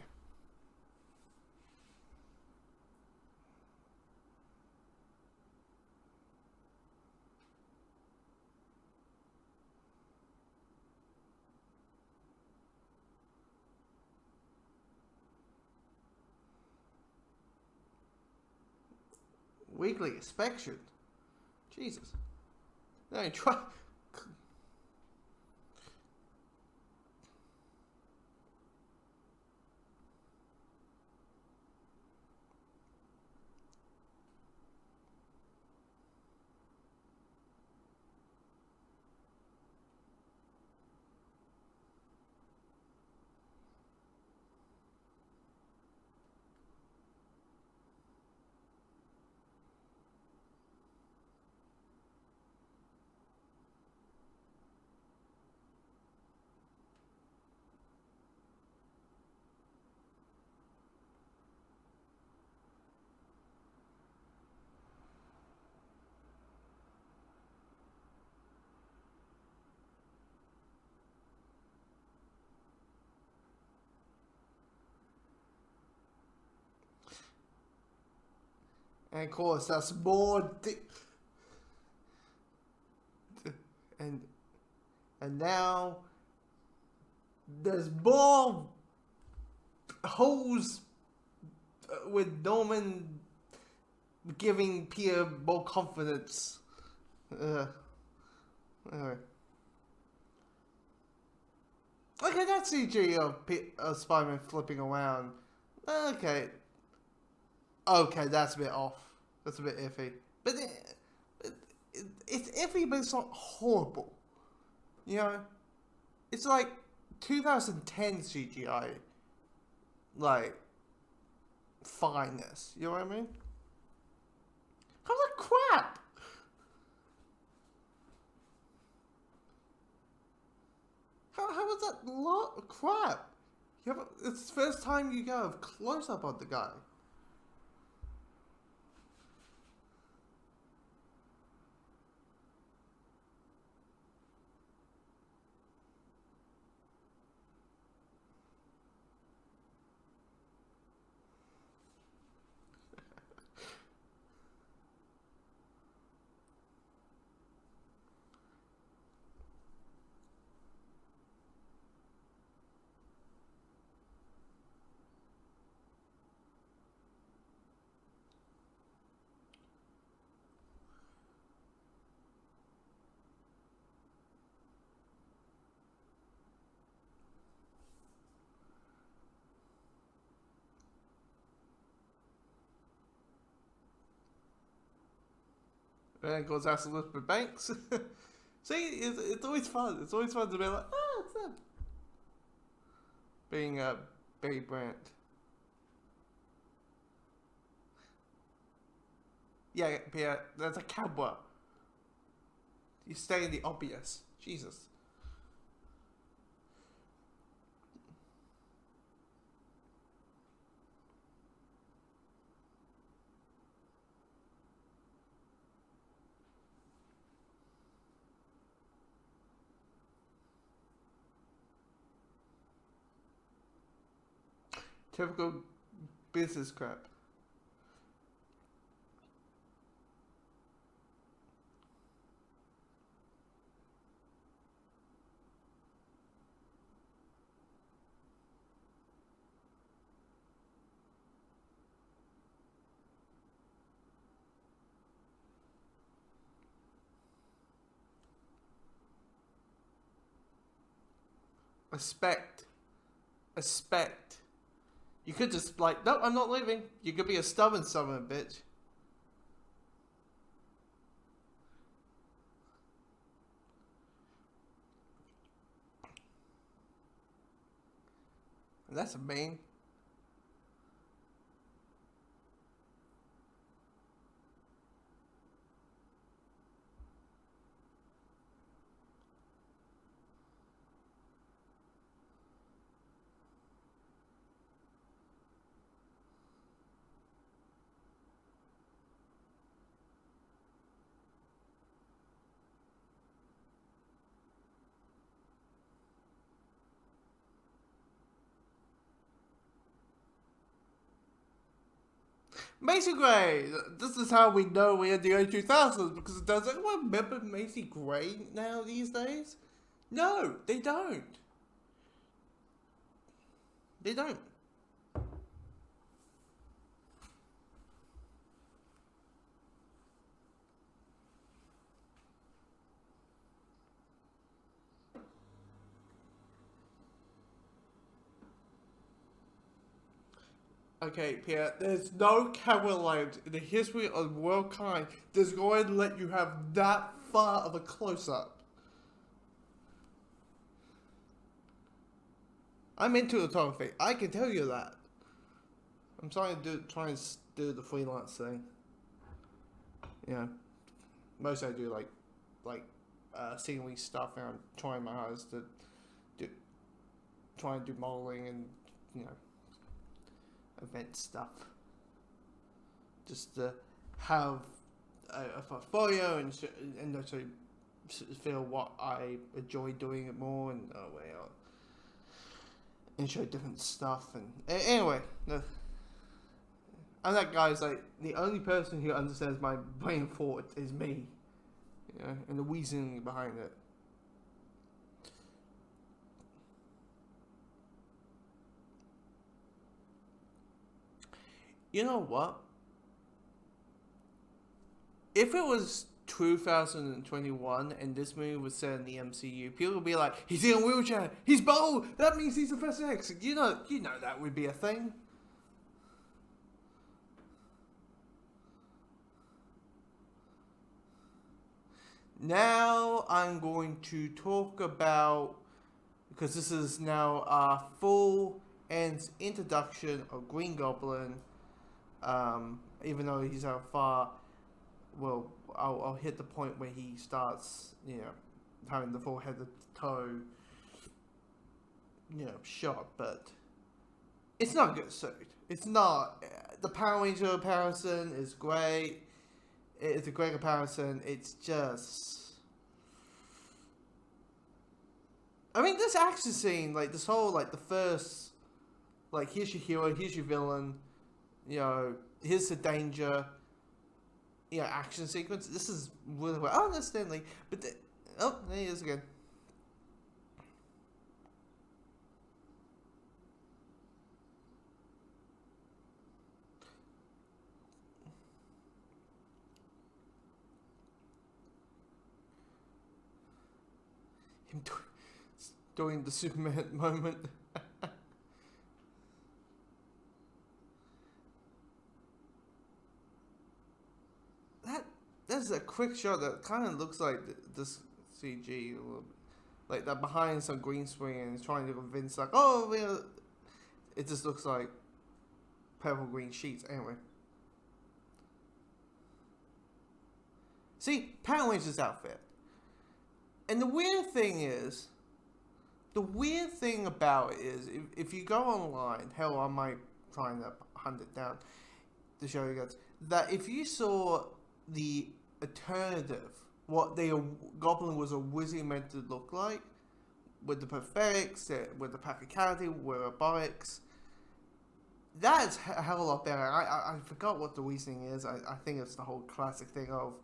Weekly inspection. Jesus. No, try. And of course, that's more. And now there's more holes with Norman giving Peter more confidence. Anyway. Okay, that CG of Spider-Man flipping around. Okay. Okay, that's a bit off. That's a bit iffy. But it's iffy, but it's not horrible. You know? It's like 2010 CGI. Like, fineness. You know what I mean? How's that crap? How was that lot of crap? It's the first time you go close up on the guy. And then goes after Elizabeth Banks. See, it's always fun. It's always fun to be like, oh, it's them. Being Babe Brandt. Yeah, that's a camera. You stay in the obvious. Jesus. Typical business crap. Respect. Respect. You could just like, no, I'm not leaving. You could be a stubborn bitch. And that's mean. Macy Gray! This is how we know we're in the early 2000s, because does anyone remember Macy Gray now these days? No, they don't. They don't. Okay, Pierre, there's no camera lens in the history of worldkind that's going to let you have that far of a close-up. I'm into photography. I can tell you that. I'm trying to do the freelance thing. You know, mostly I do like scenery stuff, and I'm trying my hardest to try and do modeling and, you know, event stuff, just to have a portfolio and actually feel what I enjoy doing it more, and show different stuff. And anyway, And that guy's like, the only person who understands my brain thought is me. You know, and the reasoning behind it. You know what? If it was 2021 and this movie was set in the MCU, people would be like, he's in a wheelchair, he's bald, that means he's Professor X. You know that would be a thing. Now I'm going to talk about, because this is now our full and introduction of Green Goblin, even though he's out far, well, I'll hit the point where he starts, having the full head to toe, shot, but it's not a good suit. It's not. The Power Ranger comparison is great. It's a great comparison. It's just, I mean, this action scene, like this whole, like the first, like here's your hero, here's your villain, here's the danger, action sequence. This is really well. Oh, that's Stanley. But there he is again. Him doing the Superman moment. That's a quick shot that kind of looks like this CG a little bit. Like that behind some green screen and he's trying to convince like, oh, yeah. It just looks like purple green sheets. Anyway. See, Power Ranger's outfit. And the weird thing about it is, if you go online, hell, I might try and hunt it down to show you guys, that if you saw the alternative, what the Goblin was originally meant to look like, with the prosthetics, with the practicality, with robotics, that's a hell of a lot better. I forgot what the reasoning is. I think it's the whole classic thing of,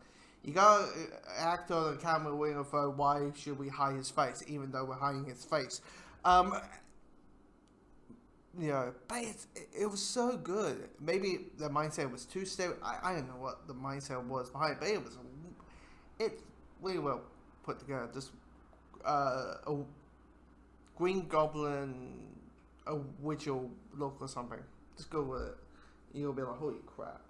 you got an actor on the camera waiting for, why should we hide his face, even though we're hiding his face? But it was so good. Maybe the mindset was too stable. I don't know what the mindset was behind it, but it's really well put together. Just a Green Goblin, a witchel look or something. Just go with it. You'll be like, holy crap.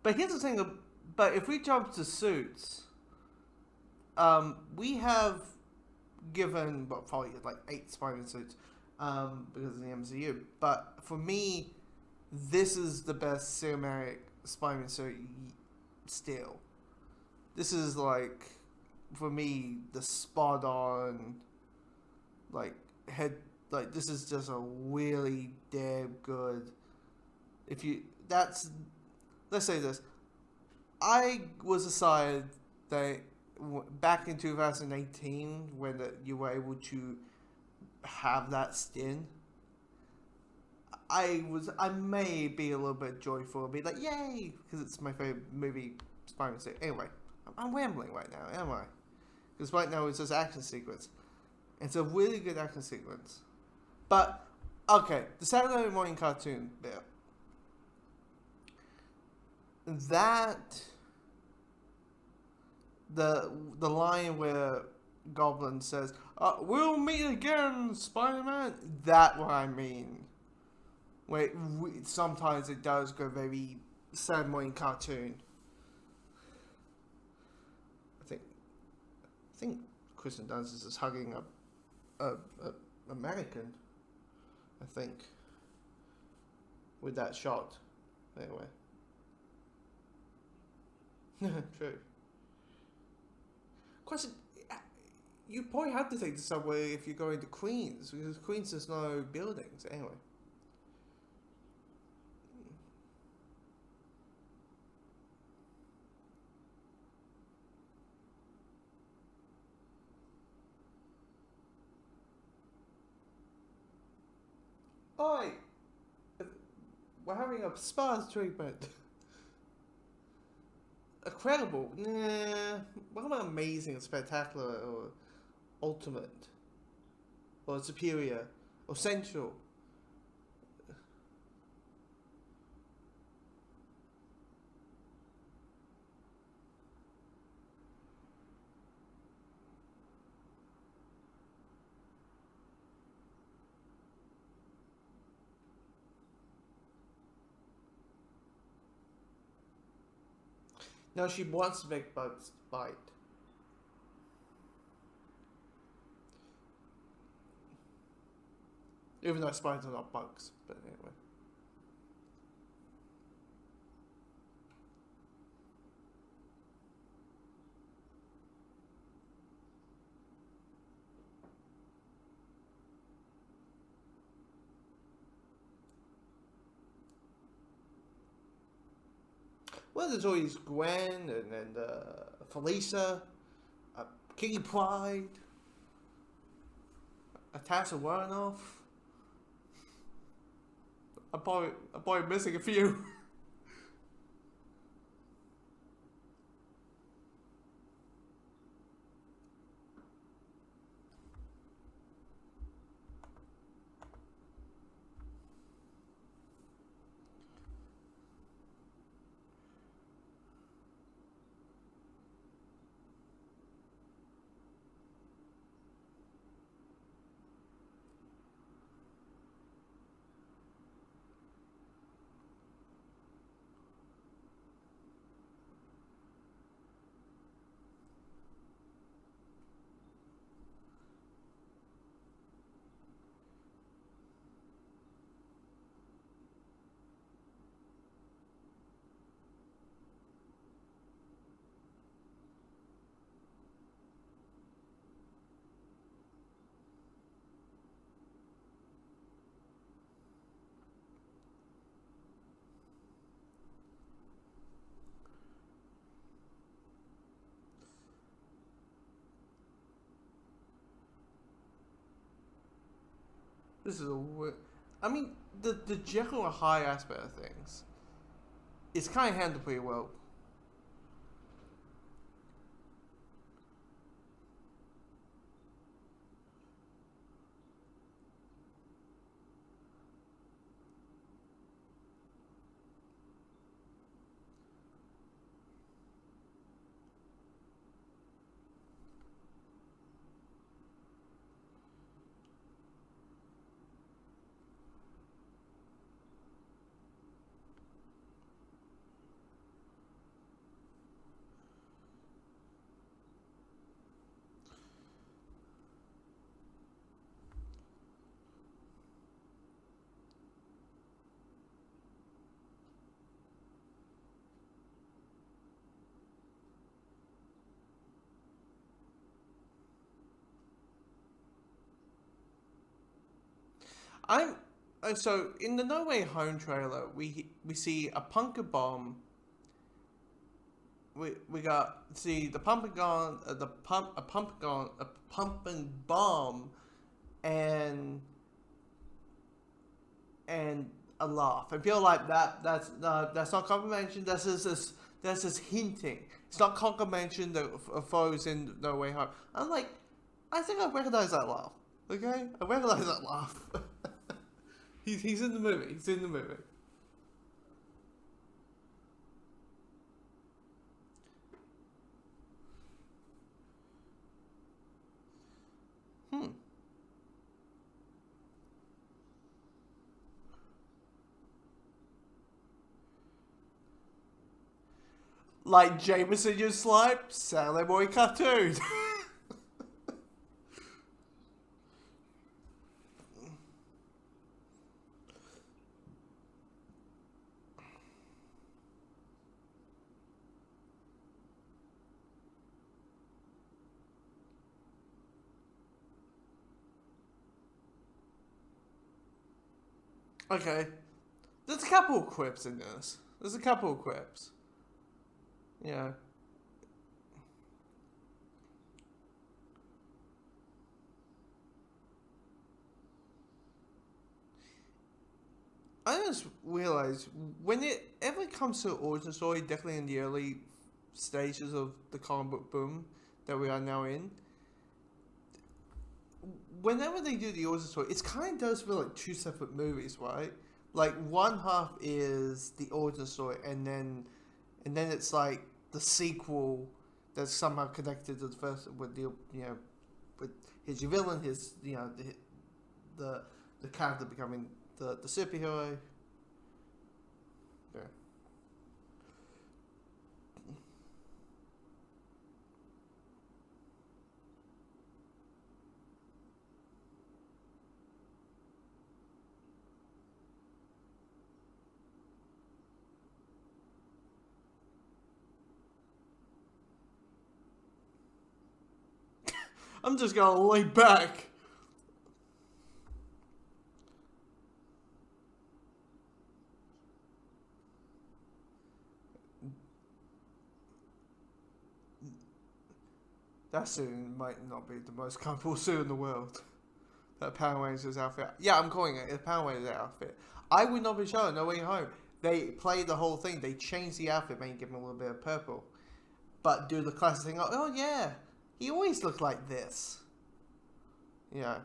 But here's the thing, but if we jump to suits, we have given, probably like 8 Spider-Man suits, because of the MCU. But for me, this is the best cinematic Spider-Man suit still. This is like, for me, the spot on, like, head, like, this is just a really damn good, let's say this. I was decided that back in 2018, when you were able to have that skin, I may be a little bit joyful and be like, yay, because it's my favorite movie, Spider-Man. Anyway, I'm rambling right now, am I? Because right now it's just action sequence. It's a really good action sequence. But, okay, the Saturday morning cartoon bit. That, the line where Goblin says, we'll meet again, Spider-Man. That's what I mean. Where sometimes it does go very Saturday morning cartoon. I think Kristen Dunst is just hugging a mannequin. I think with that shot. Anyway. True. Question: you probably have to take the subway if you're going to Queens, because Queens there's no buildings anyway. Oi, we're having a spa treatment. Incredible. Nah. What about amazing, spectacular, or ultimate, or superior, or central? No, she wants to make bugs bite. Even though spiders are not bugs, but anyway. Well, there's always Gwen and Felicia, Kitty Pryde, Natasha Warnoff. I'm probably missing a few. This is a weird. I mean, the Jekyll and Hyde aspect of things, it's kind of handled pretty well. I'm so in the No Way Home trailer, we see a pumpkin bomb. We got see the pumpkin gun, a pumpkin bomb, and and a laugh. I feel like that's not confirmation. That's just hinting. It's not confirmation that foes in No Way Home. I'm like, I think I recognize that laugh. Okay, I recognize that laugh. He's in the movie. He's in the movie. Hmm. Like Jameson just like Saturday Morning Cartoon. Okay. There's a couple of quips in this. There's a couple of quips. Yeah. I just realized when it ever comes to origin story, definitely in the early stages of the comic book boom that we are now in, whenever they do the origin story, it kind of does feel like two separate movies, right? Like one half is the origin story, and then it's like the sequel that's somehow connected to the first with the with his villain, his the character becoming the superhero. Yeah. I'm just gonna lay back. That suit might not be the most comfortable suit in the world. That Power Rangers outfit. Yeah, I'm calling it a Power Rangers outfit. I would not be sure. No Way Home. They played the whole thing. They changed the outfit, maybe give him a little bit of purple, but do the classic thing. Oh yeah, he always looked like this. Yeah,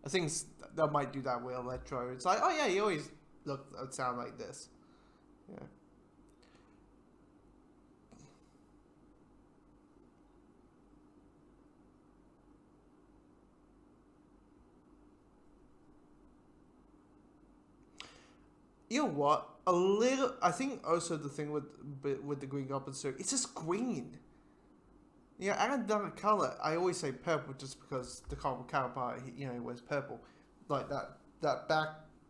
I think they might do that with Electro. It's like, oh yeah, he always looked and sound like this. Yeah. You know what? A little. I think also the thing with the Green Goblin suit, it's just green. Yeah, add another color. I always say purple just because the comic counterpart, he wears purple. Like that back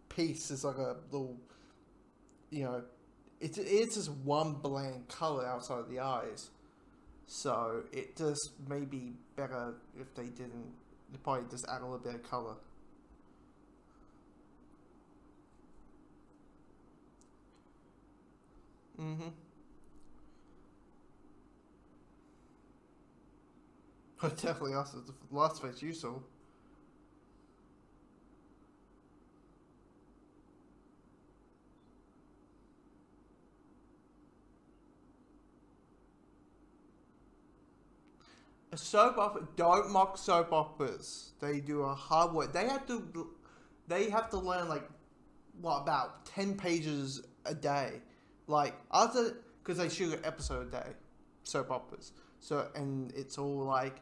piece is like a little, you know, it's just one bland color outside of the eyes. So it just may be better if they didn't. They probably just add a little bit of color. Mm-hmm. Definitely also the last face you saw. A soap opera. Don't mock soap operas. They do a hard work. They have to. They have to learn like what about 10 pages a day, like after because they shoot an episode a day, soap operas. So and it's all like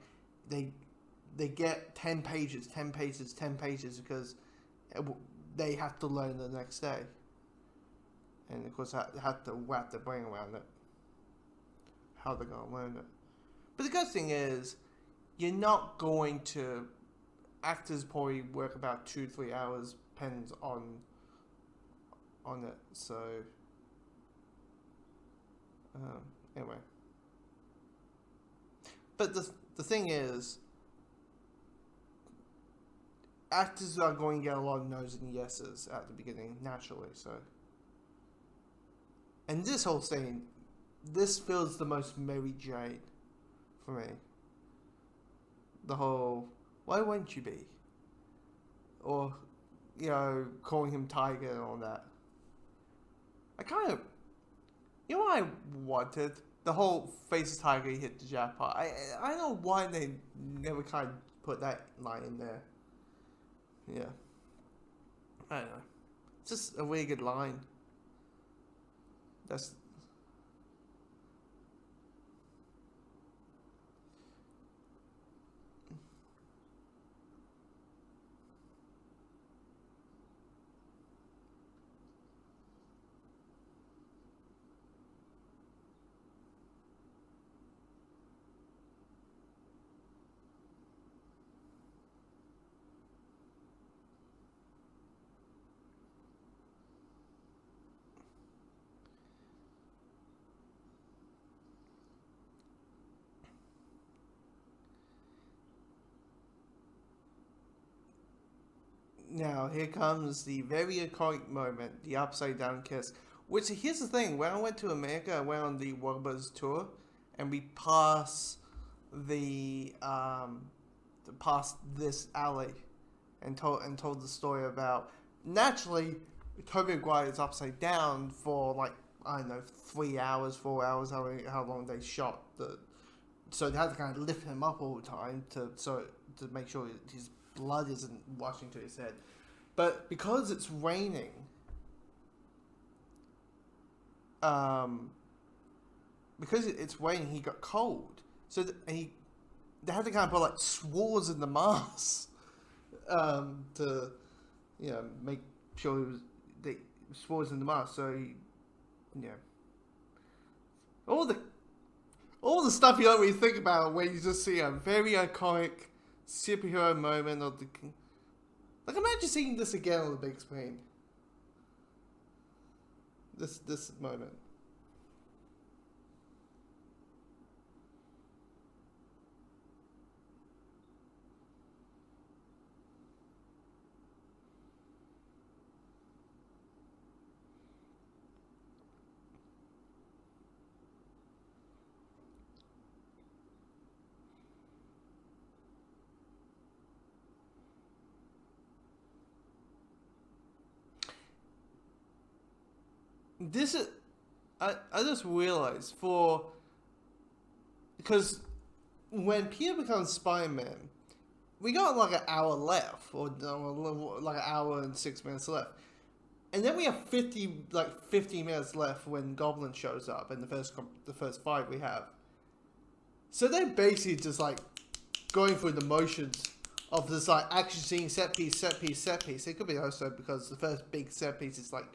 they they get 10 pages, 10 pages, 10 pages because they have to learn the next day, and of course have to wrap their brain around it, how they're gonna learn it. But the good thing is, you're not going to actors probably work about 2-3 hours depends on it. So um, anyway, but the thing is, actors are going to get a lot of no's and yeses at the beginning naturally. So, and this whole thing, this feels the most Mary Jane for me. The whole why won't you be, or calling him Tiger and all that. I kind of, what I wanted, the whole face Tiger hit the jackpot. I don't know why they never kind of put that line in there. Yeah, I don't know. It's just a really good line. That's Now here comes the very iconic moment, the upside down kiss. Which here's the thing: when I went to America, I went on the Warbuds tour, and we passed past this alley, and told the story about naturally, Tobey Maguire is upside down for like, I don't know, 3 hours, 4 hours, how long they shot the. So they had to kind of lift him up all the time to make sure his blood isn't rushing to his head. But because it's raining, he got cold. So they had to kind of put like swords in the mask to make sure they swords in the mask. So all the stuff you don't really think about when you just see a very iconic superhero moment of the. Like, imagine seeing this again on the big screen. This moment. This is, I just realized because when Peter becomes Spider-Man, we got like an hour left, or like an hour and 6 minutes left, and then we have 50 minutes left when Goblin shows up in the first fight we have. So they're basically just like going through the motions of this like action scene, set piece. It could be also because the first big set piece is like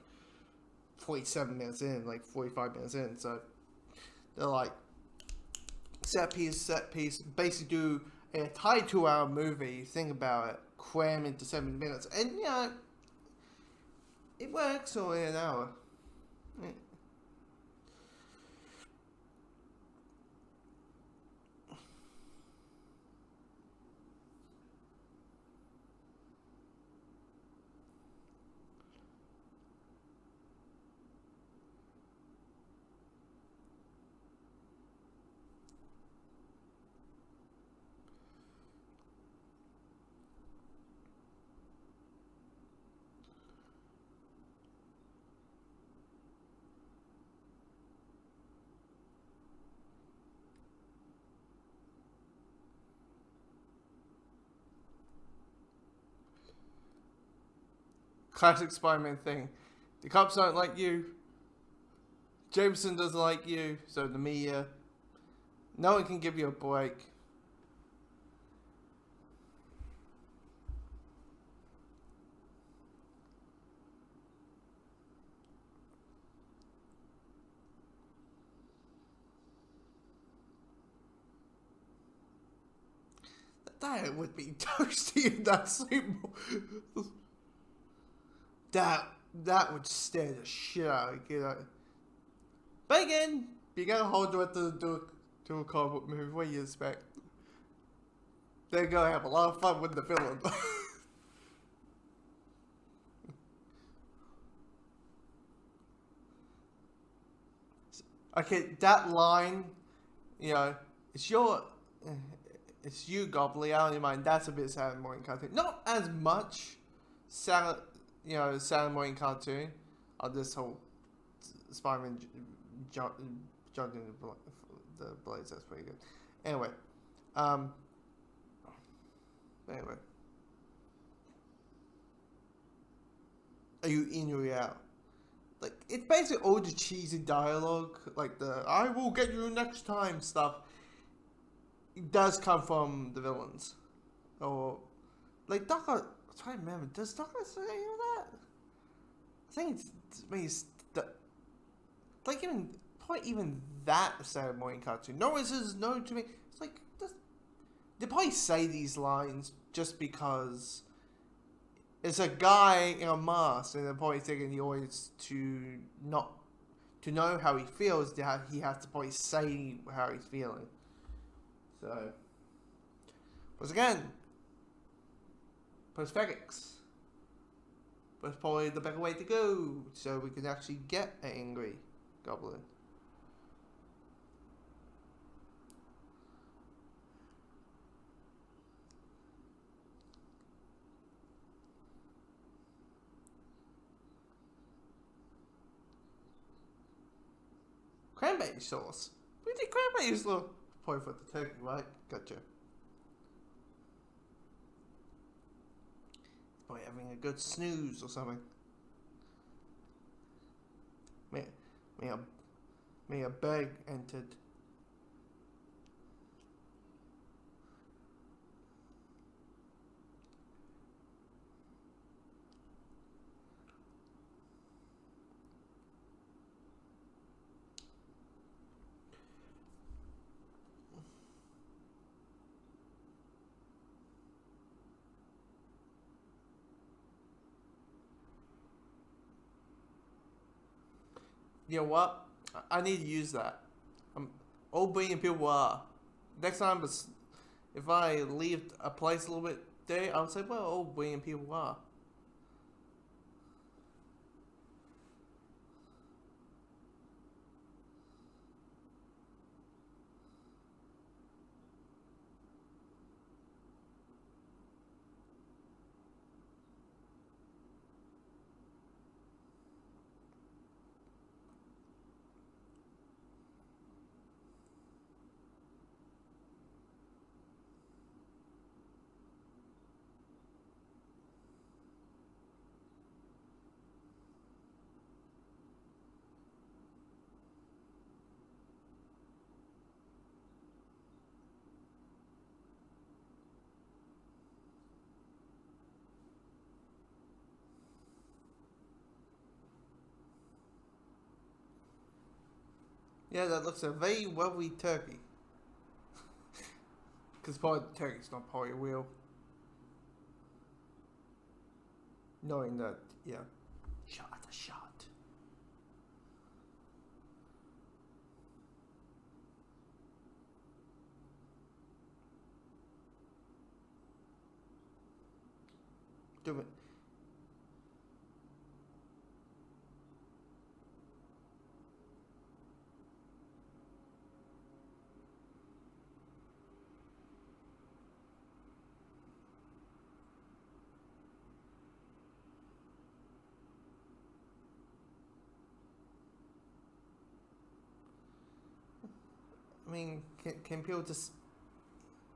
47 minutes in, like 45 minutes in, so they're like set piece, basically do a entire 2-hour movie, think about it, cram into 7 minutes, and it works all in an hour. Classic Spider-Man thing. The cops don't like you. Jameson doesn't like you, so the media. No one can give you a break. That would be toasty in that Super Bowl. That would scare the shit out of you. But again, you gotta hold it to a comic book movie. What do you expect? They're gonna have a lot of fun with the villain. Okay, that line, it's you, Gobbly. I don't mind. That's a bit Saturday morning cartoon. Not as much Saturday morning cartoon of this whole Spider-Man jumping the blades. That's pretty good. Anyway, are you in or out? Like, it's basically all the cheesy dialogue, like the "I will get you next time" stuff. It does come from the villains, or like Doc. I'm trying to remember. Does Doc say any of that? I think it's like even that Saturday morning cartoon. No, it says no to me. It's like they probably say these lines just because it's a guy in a mask, and they're probably thinking the audience to know how he feels. He has to probably say how he's feeling. So, once again, prosthetics. But it's probably the better way to go, so we can actually get an angry Goblin. cranberry sauce. We did cranberry sauce. Point for the turkey, right? Gotcha. Probably having a good snooze or something. Me a bag entered. You know what? I need to use that. All brilliant people are. Next time, if I leave a place a little bit dirty, I'll say, well, all brilliant people are. Yeah, that looks a very wealthy turkey. Because part of the turkey's not probably real. Knowing that, yeah. Shot. Do it. I mean, can people just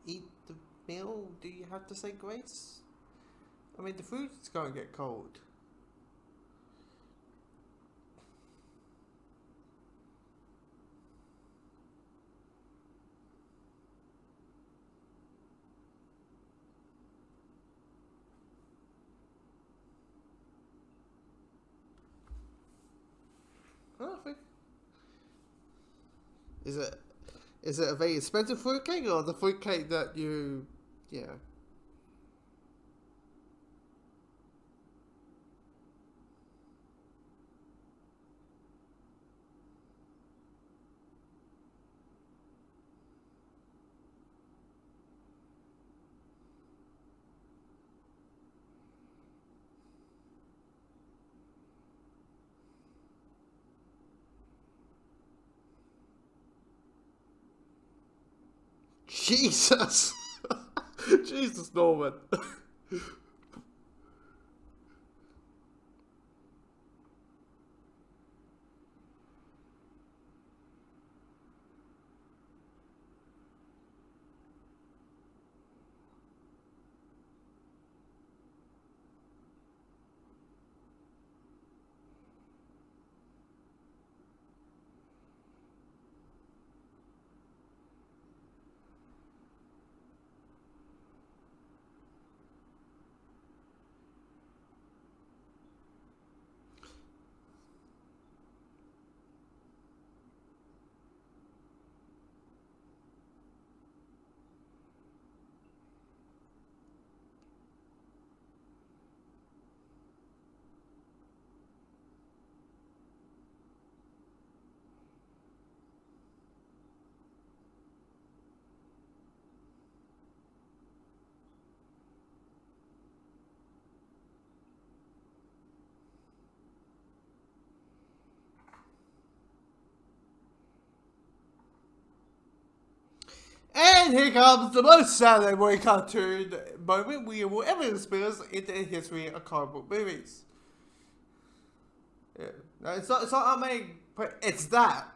eat the meal? Do you have to say grace? I mean, the food's going to get cold. I don't think. Is it a very expensive fruitcake or the fruitcake that you, yeah? Jesus! Jesus, Norman. And here comes the most Saturday morning cartoon moment we will ever experience in the history of comic book movies. Yeah. No, it's not that many, but it's that.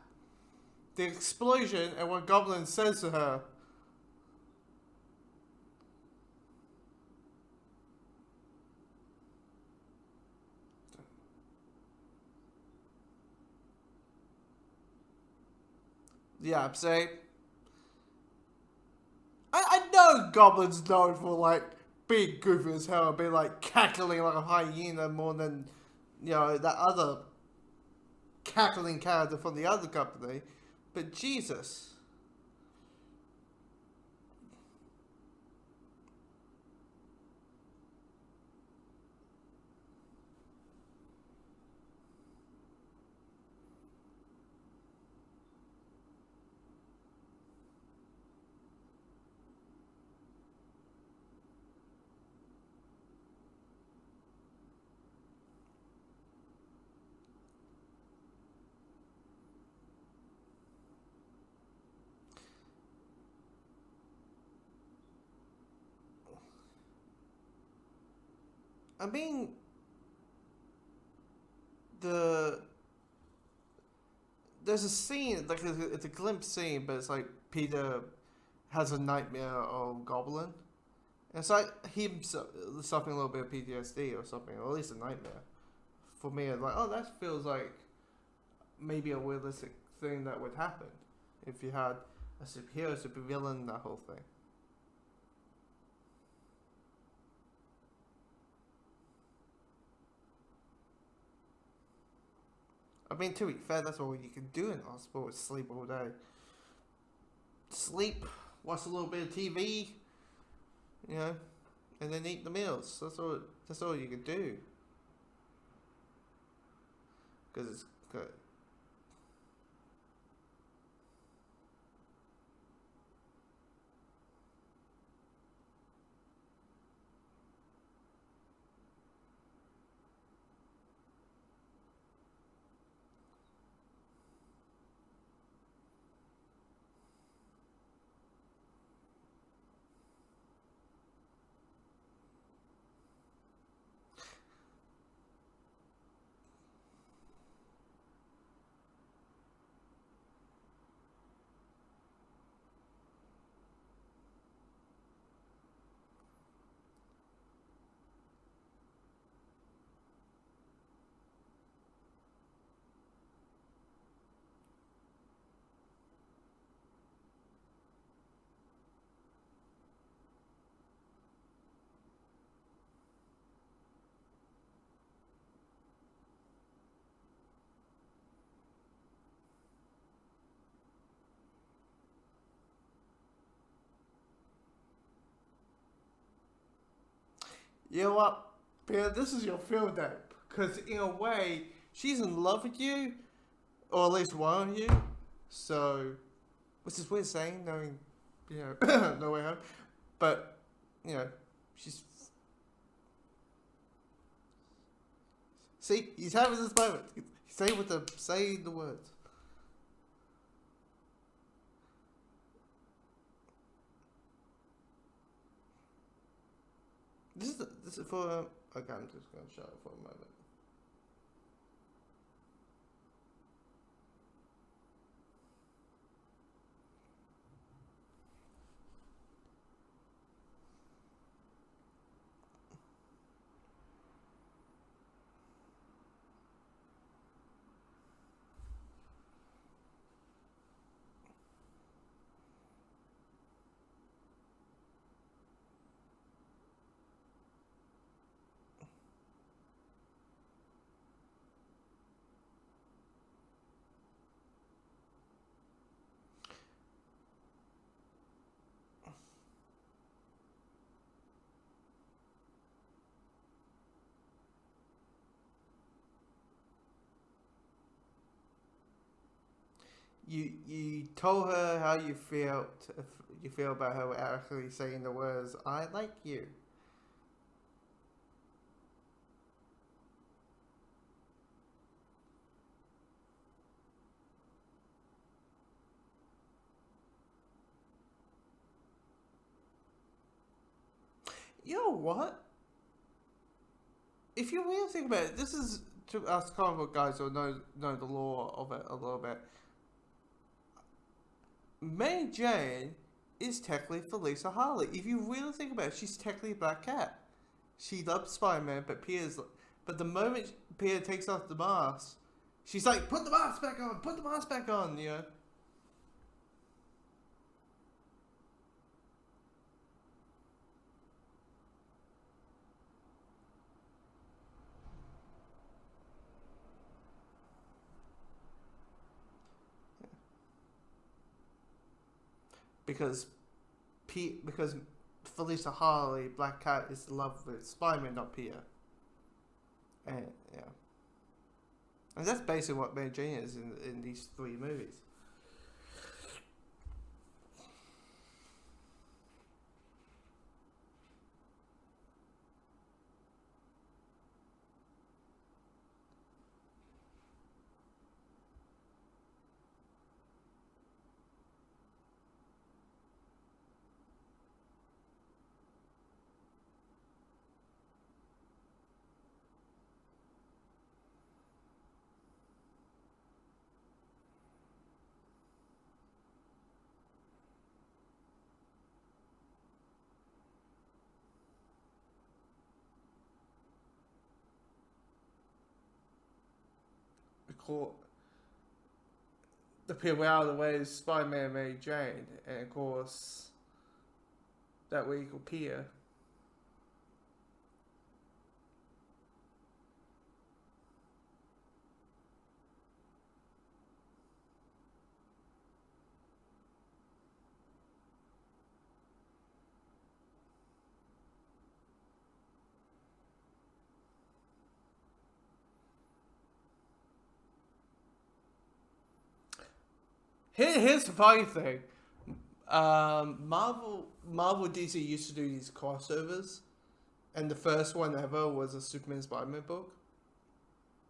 the explosion and what Goblin says to her. Yeah, I'm saying. I know Goblin's known for like being goofy as hell and being like cackling like a hyena more than, you know, that other cackling character from the other company. But Jesus. I mean, the there's a scene like it's a glimpse scene, but it's like Peter has a nightmare of Goblin. And it's like him suffering a little bit of PTSD or something, or at least a nightmare. For me, it's like, oh, that feels like maybe a realistic thing that would happen if you had a superhero, supervillain, that whole thing. I mean, to be fair, that's all you can do in hospital is sleep all day. Sleep, watch a little bit of TV, you know, and then eat the meals. That's all. That's all you can do. Because it's good. You know what, Peter? This is your field day because in a way she's in love with you, or at least one of you. So, which is weird saying, knowing, you know, no way home. But you know, she's. See, he's having this moment. Say the words. This is for. Okay, I'm just gonna shut up for a moment. You told her how you felt. If you feel about her actually saying the words "I like you." You know what? If you really think about it, this is to us comic book guys who know the lore of it a little bit. Mary Jane is technically Felicia Harley. If you really think about it, she's technically Black Cat. She loves Spider-Man, but the moment Peter takes off the mask, she's like, put the mask back on, put the mask back on, you know? Because because Felicia Harley, Black Cat, is in love with Spider-Man, not Peter. And yeah. And that's basically what Mary Jane is in these three movies. The people out of the way is Spider-Man and Mary Jane, and of course, that would equal Peter. Here's the funny thing. Marvel DC used to do these crossovers, and the first one ever was a Superman Spider-Man book.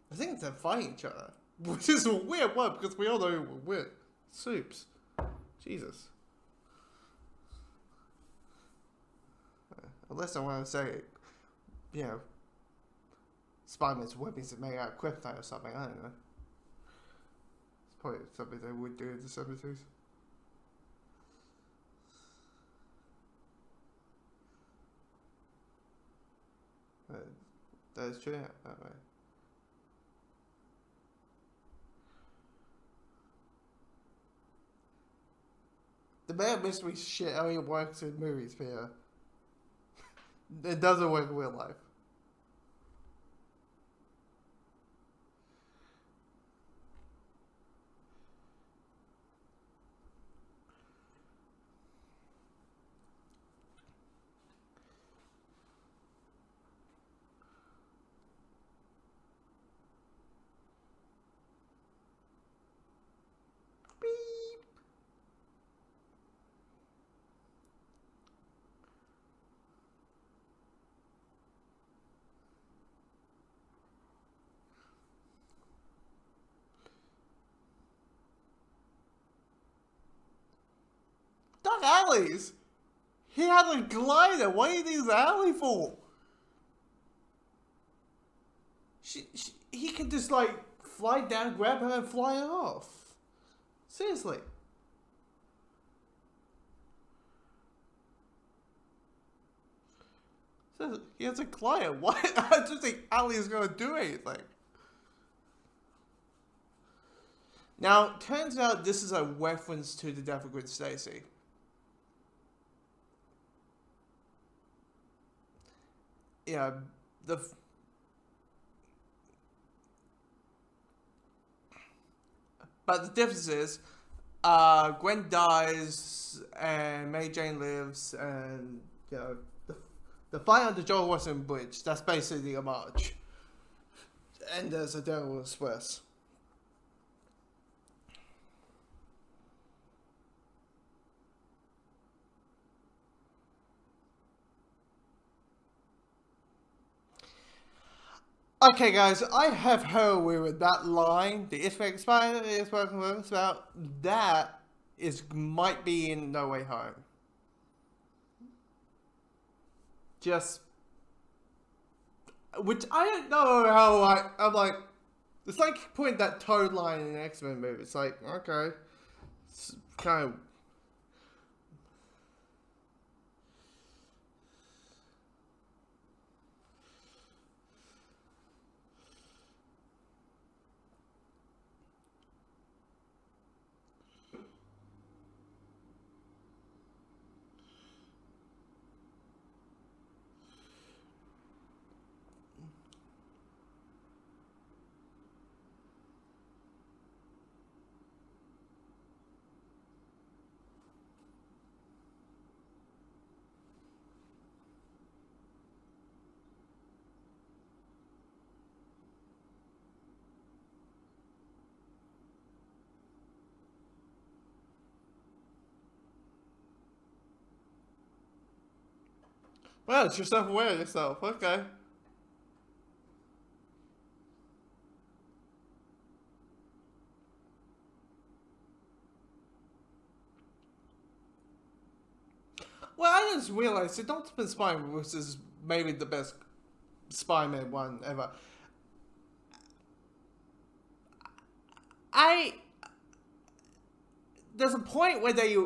I think they're fighting each other, which is a weird one because we all know we're soups. Jesus. Unless I want to say, you know, Spider-Man's weapons are made out of kryptonite or something. I don't know. Probably something they would do in the 70s. That is true, that way. The man mystery shit only works in movies, Peter. It doesn't work in real life. Dark alleys! He had a glider. What do you need the alley for? He could just like fly down, grab her, and fly off. Seriously. He has a glider. Why? I don't think Ali is going to do anything. Now, turns out this is a reference to the death of Gwen Stacy. Yeah, but the difference is, Gwen dies and Mary Jane lives, and you know the fight on the Joel Washington Bridge. That's basically a march, and there's a Daredevil Express. Okay, guys, I have heard with that line, the Easter Spider is working with us about that might be in No Way Home. Just, which I don't know how I'm like, it's like putting that Toad line in an X-Men movie. It's like, okay, it's kind of Well, it's yourself aware of yourself. Okay. Well, I just realized that Ultimate Spider-Man was maybe the best Spider-Man one ever. I There's a point where they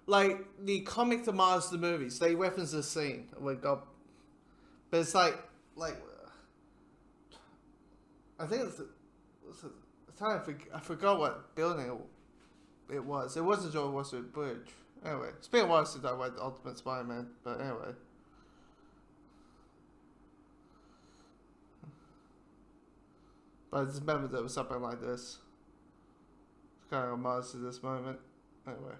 like the comic demands the movies. They reference this scene. Oh my god! But it's like I think I forgot what building it was. It wasn't George Washington Bridge. Anyway, it's been a while since I read Ultimate Spider-Man. But anyway. But I just remember there was something like this. It's kind of a homage to this moment. Anyway.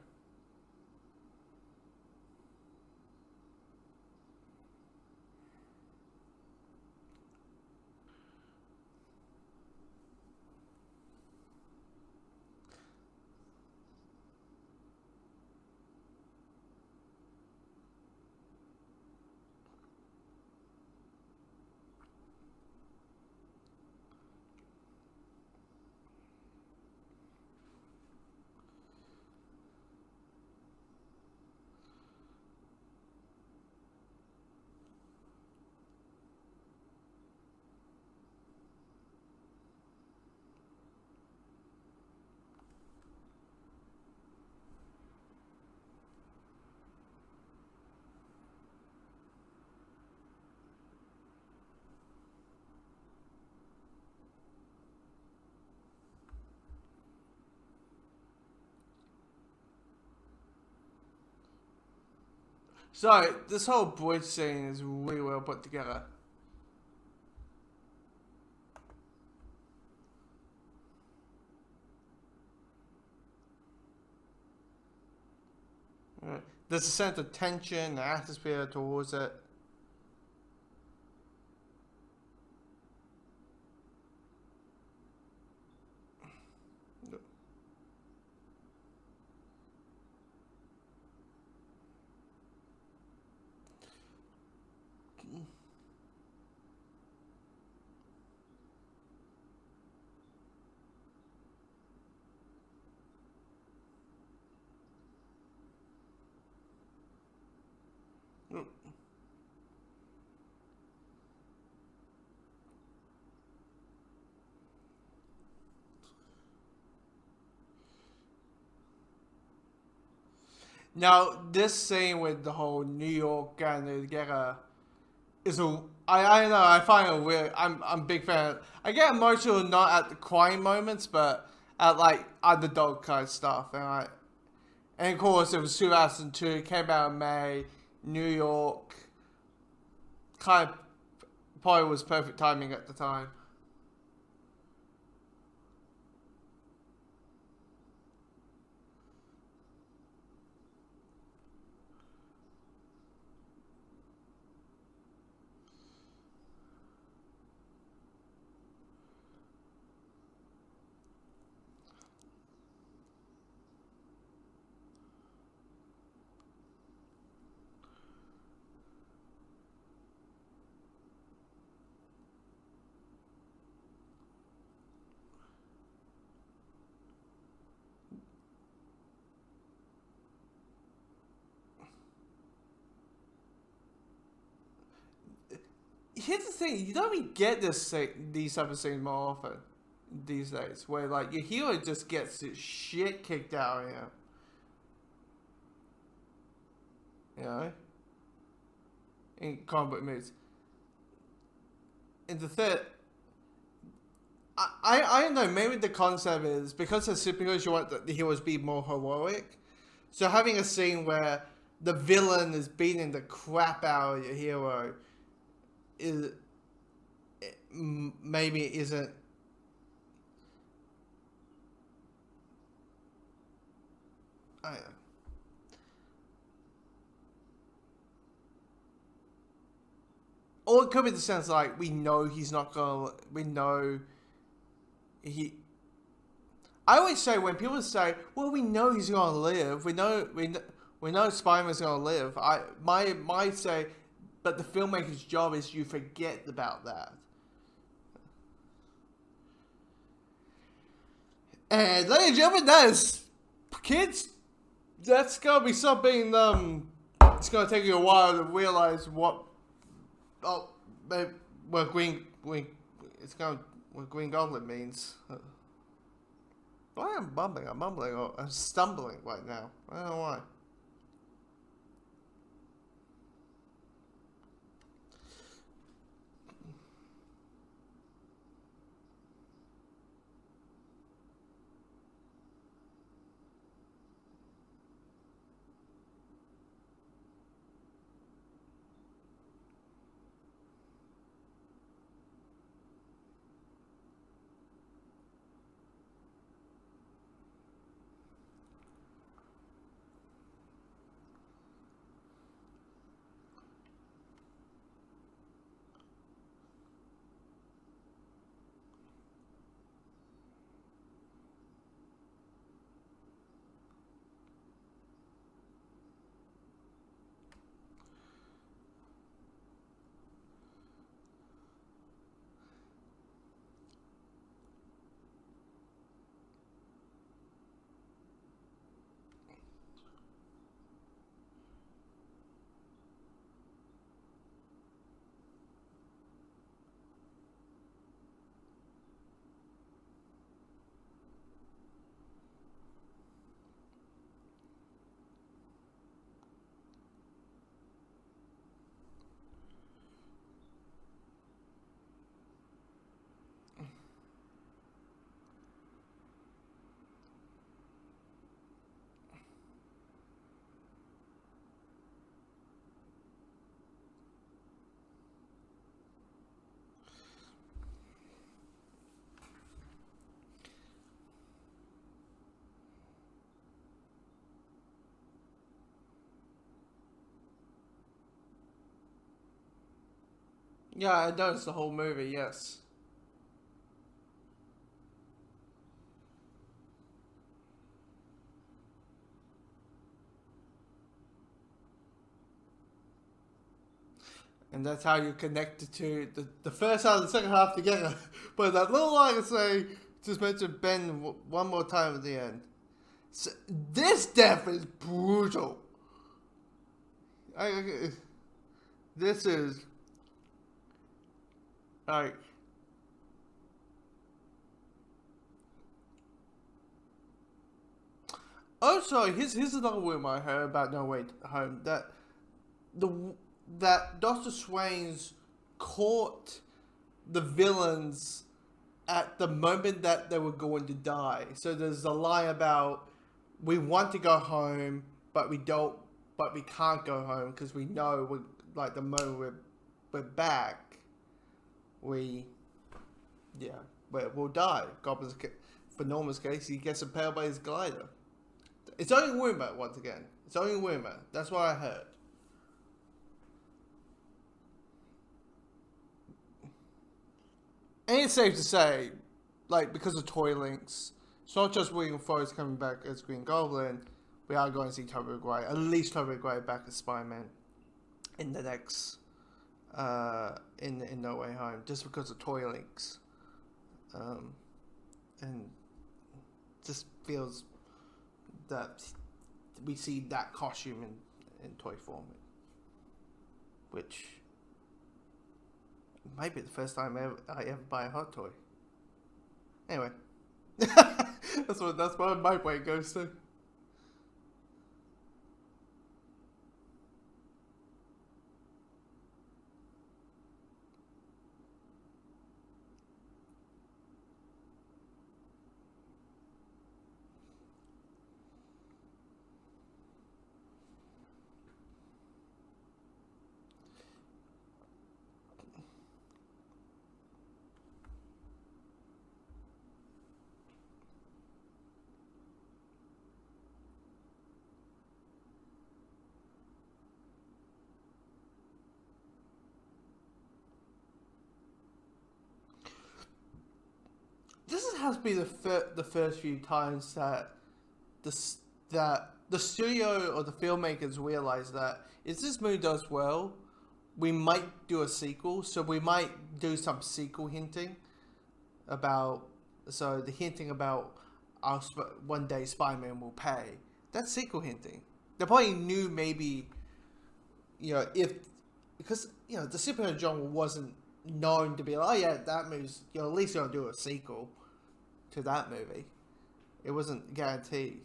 So, this whole bridge scene is really well put together. Right. There's a sense of tension, the atmosphere towards it. Now, this scene with the whole New York gang together is I don't know, I find it weird. I'm a big fan. I get emotional not at the crying moments, but at like underdog kind of stuff. And of course, it was 2002. It came out in May. New York. Kind of probably was perfect timing at the time. Here's the thing: you don't even get these type of scenes more often these days, where like your hero just gets his shit kicked out of him. You know, in comic book movies. In the third, I don't know. Maybe the concept is because of superheroes, you want the heroes to be more heroic. So having a scene where the villain is beating the crap out of your hero is maybe isn't. I don't know. Or it could be the sense like we know he's not gonna. We know he. I always say when people say, "Well, we know he's gonna live. We know Spider-Man's gonna live." I say But the filmmaker's job is you forget about that. And ladies and gentlemen, that is, kids, that's gonna be something, it's gonna take you a while to realize what, what Green Goblin means. Why am I mumbling? I'm mumbling, or I'm stumbling right now. I don't know why. Yeah, I noticed the whole movie, yes. And that's how you connect it to the first half and the second half together. But that little line I say, just mention Ben one more time at the end. So, this death is brutal. This is like, oh, sorry. Here's another rumor I heard about No Way Home, that Dr. Swain's caught the villains at the moment that they were going to die. So there's a lie about we want to go home, but we don't, but we can't go home because we know the moment we're back, we'll die. For Norman's case, he gets impaled by his glider. It's only rumor, once again. It's only rumor. That's what I heard. And it's safe to say, because of Toy Links, it's not just William Forrest coming back as Green Goblin. We are going to see Tobey Maguire, at least Tobey Maguire back as Spider-Man in the next, in No Way Home, just because of Toy Links. And just feels that we see that costume in toy form, which might be the first time I ever buy a hot toy. Anyway, that's what my brain goes to. This has to be the first few times that the studio or the filmmakers realize that if this movie does well, we might do a sequel. So we might do some sequel hinting about. So the hinting about one day Spider-Man will pay. That's sequel hinting. They probably knew maybe, if because the superhero genre wasn't known to be like, oh yeah, that movie's at least gonna do a sequel to that movie. It wasn't guaranteed.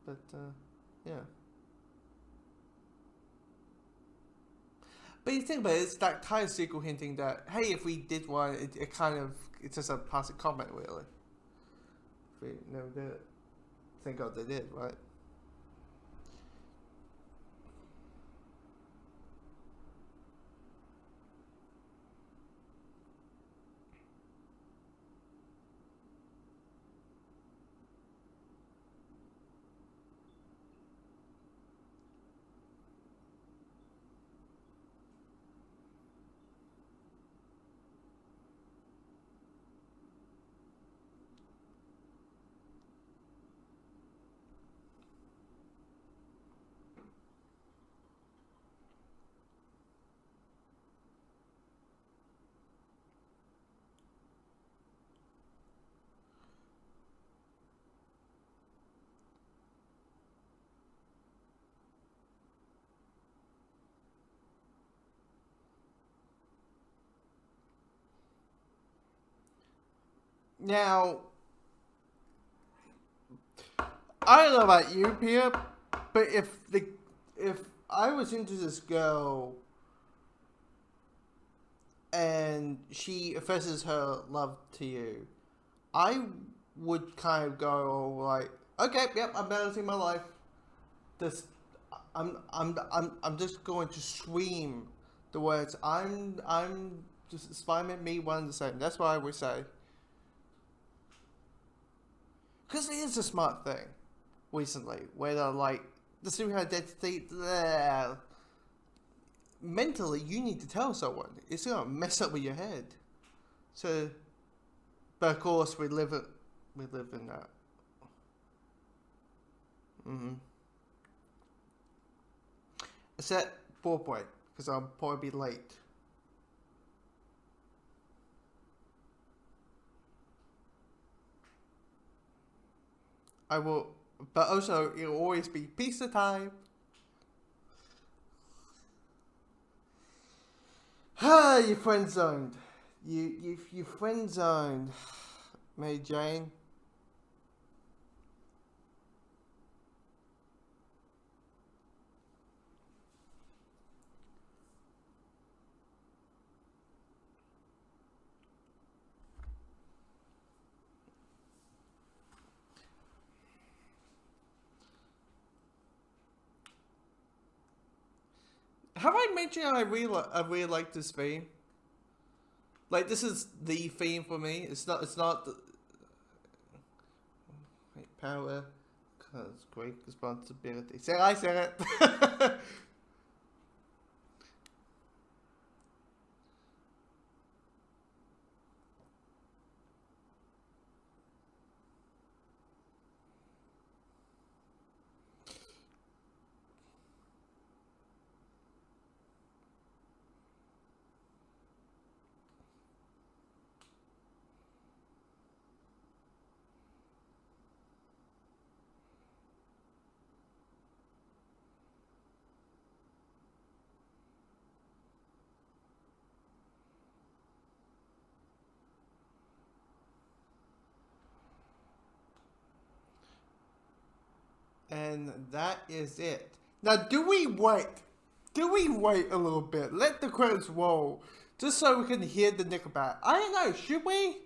But yeah. But you think about it, it's that kind of sequel hinting that, hey, if we did one, it's just a passing comment, really. If we never did it. Thank God they did, right? Now, I don't know about you, Pia, but if I was into this girl and she confesses her love to you, I would kind of go like, okay, yep, I'm balancing my life. This, I'm just going to scream the words. I'm just Spider-Man, me, one and the same. That's what I would say. Because it is a smart thing, recently, where they're like, the superhero identity, mentally, you need to tell someone. It's going to mess up with your head. So, but of course, we live in that. Except 4 point, because I'll probably be late. I will, but also it'll always be pizza time. Ah, you friend zoned. You friend zoned, Mary Jane. Have I mentioned I really like this theme? Like, this is the theme for me. It's not the... Great power cause great responsibility. I said it. And that is it. Now, do we wait? Do we wait a little bit? Let the credits roll, just so we can hear the Nickelback. I don't know. Should we?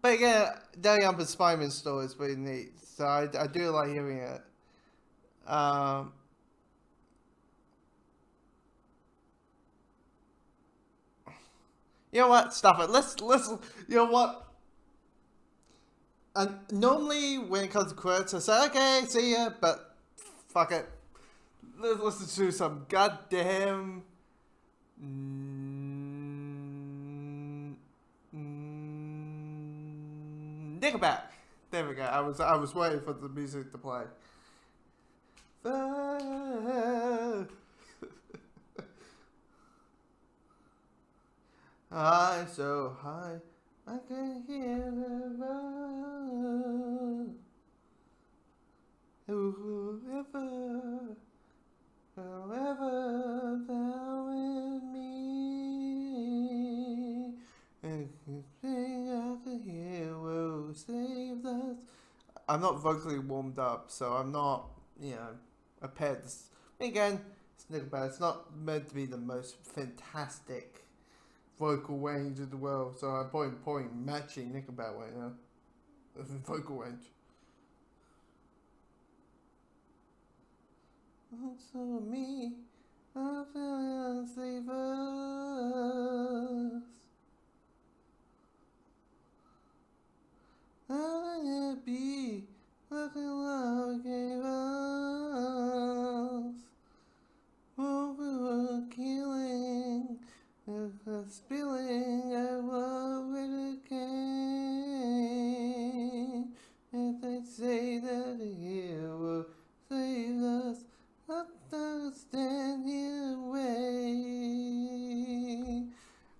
But yeah, Daddy Ump and Spider-Man story is pretty neat, so I do like hearing it. You know what? Stop it. Let's. You know what? And normally when it comes to credits, I say, okay, see ya, but fuck it. Let's listen to some goddamn Nickelback. There we go. I was waiting for the music to play. I'm so high, I can hear the road. Whoever, whoever thou with me, and sing out the hero save us. I'm not vocally warmed up, so I'm not, prepared. Again, it's Nickelback. It's not meant to be the most fantastic vocal range in the world, so I'm probably matching Nickelback right now. Vocal range. So me, I feel save us. How can it be? Nothing love gave us. What we were killing, spilling at what we came. And they say that the hero saved us. Not understand your way.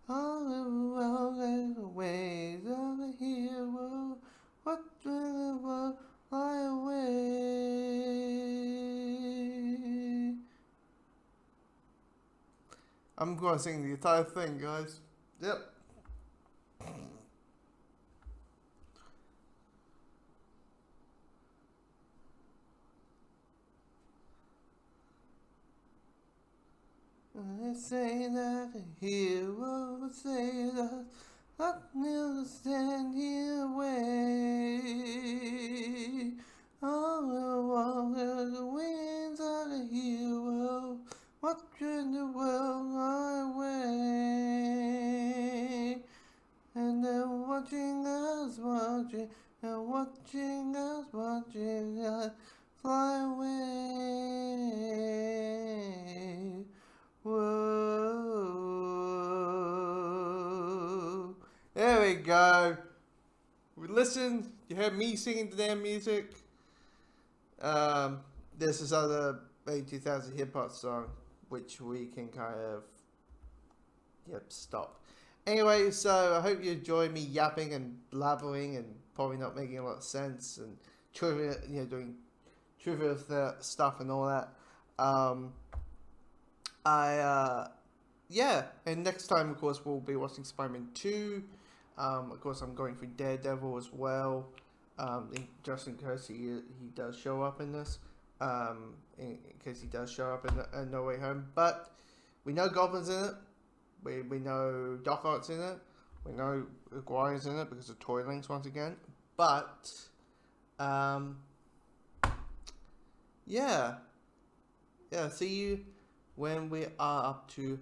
All the wrong ways of the hero. What will fly away? I'm gonna sing the entire thing, guys. Yep. They say that the hero would save us. Let me understand your way. All the wings of the hero. Watching the world my way. And they're watching us, watching us fly away. Whoa. There we go. We listened. You heard me singing the damn music. This is other early 2000 hip hop song, which we can kind of, stop. Anyway, so I hope you enjoy me yapping and blabbering and probably not making a lot of sense and trivia, doing trivia stuff and all that. And next time, of course, we'll be watching Spider-Man 2. Of course, I'm going for Daredevil as well, just in case he does show up in this, in case he does show up in No Way Home. But we know Goblin's in it, we know Doc Ock's in it, we know Aguirre's in it because of Toy Links once again. But, see you when we are up to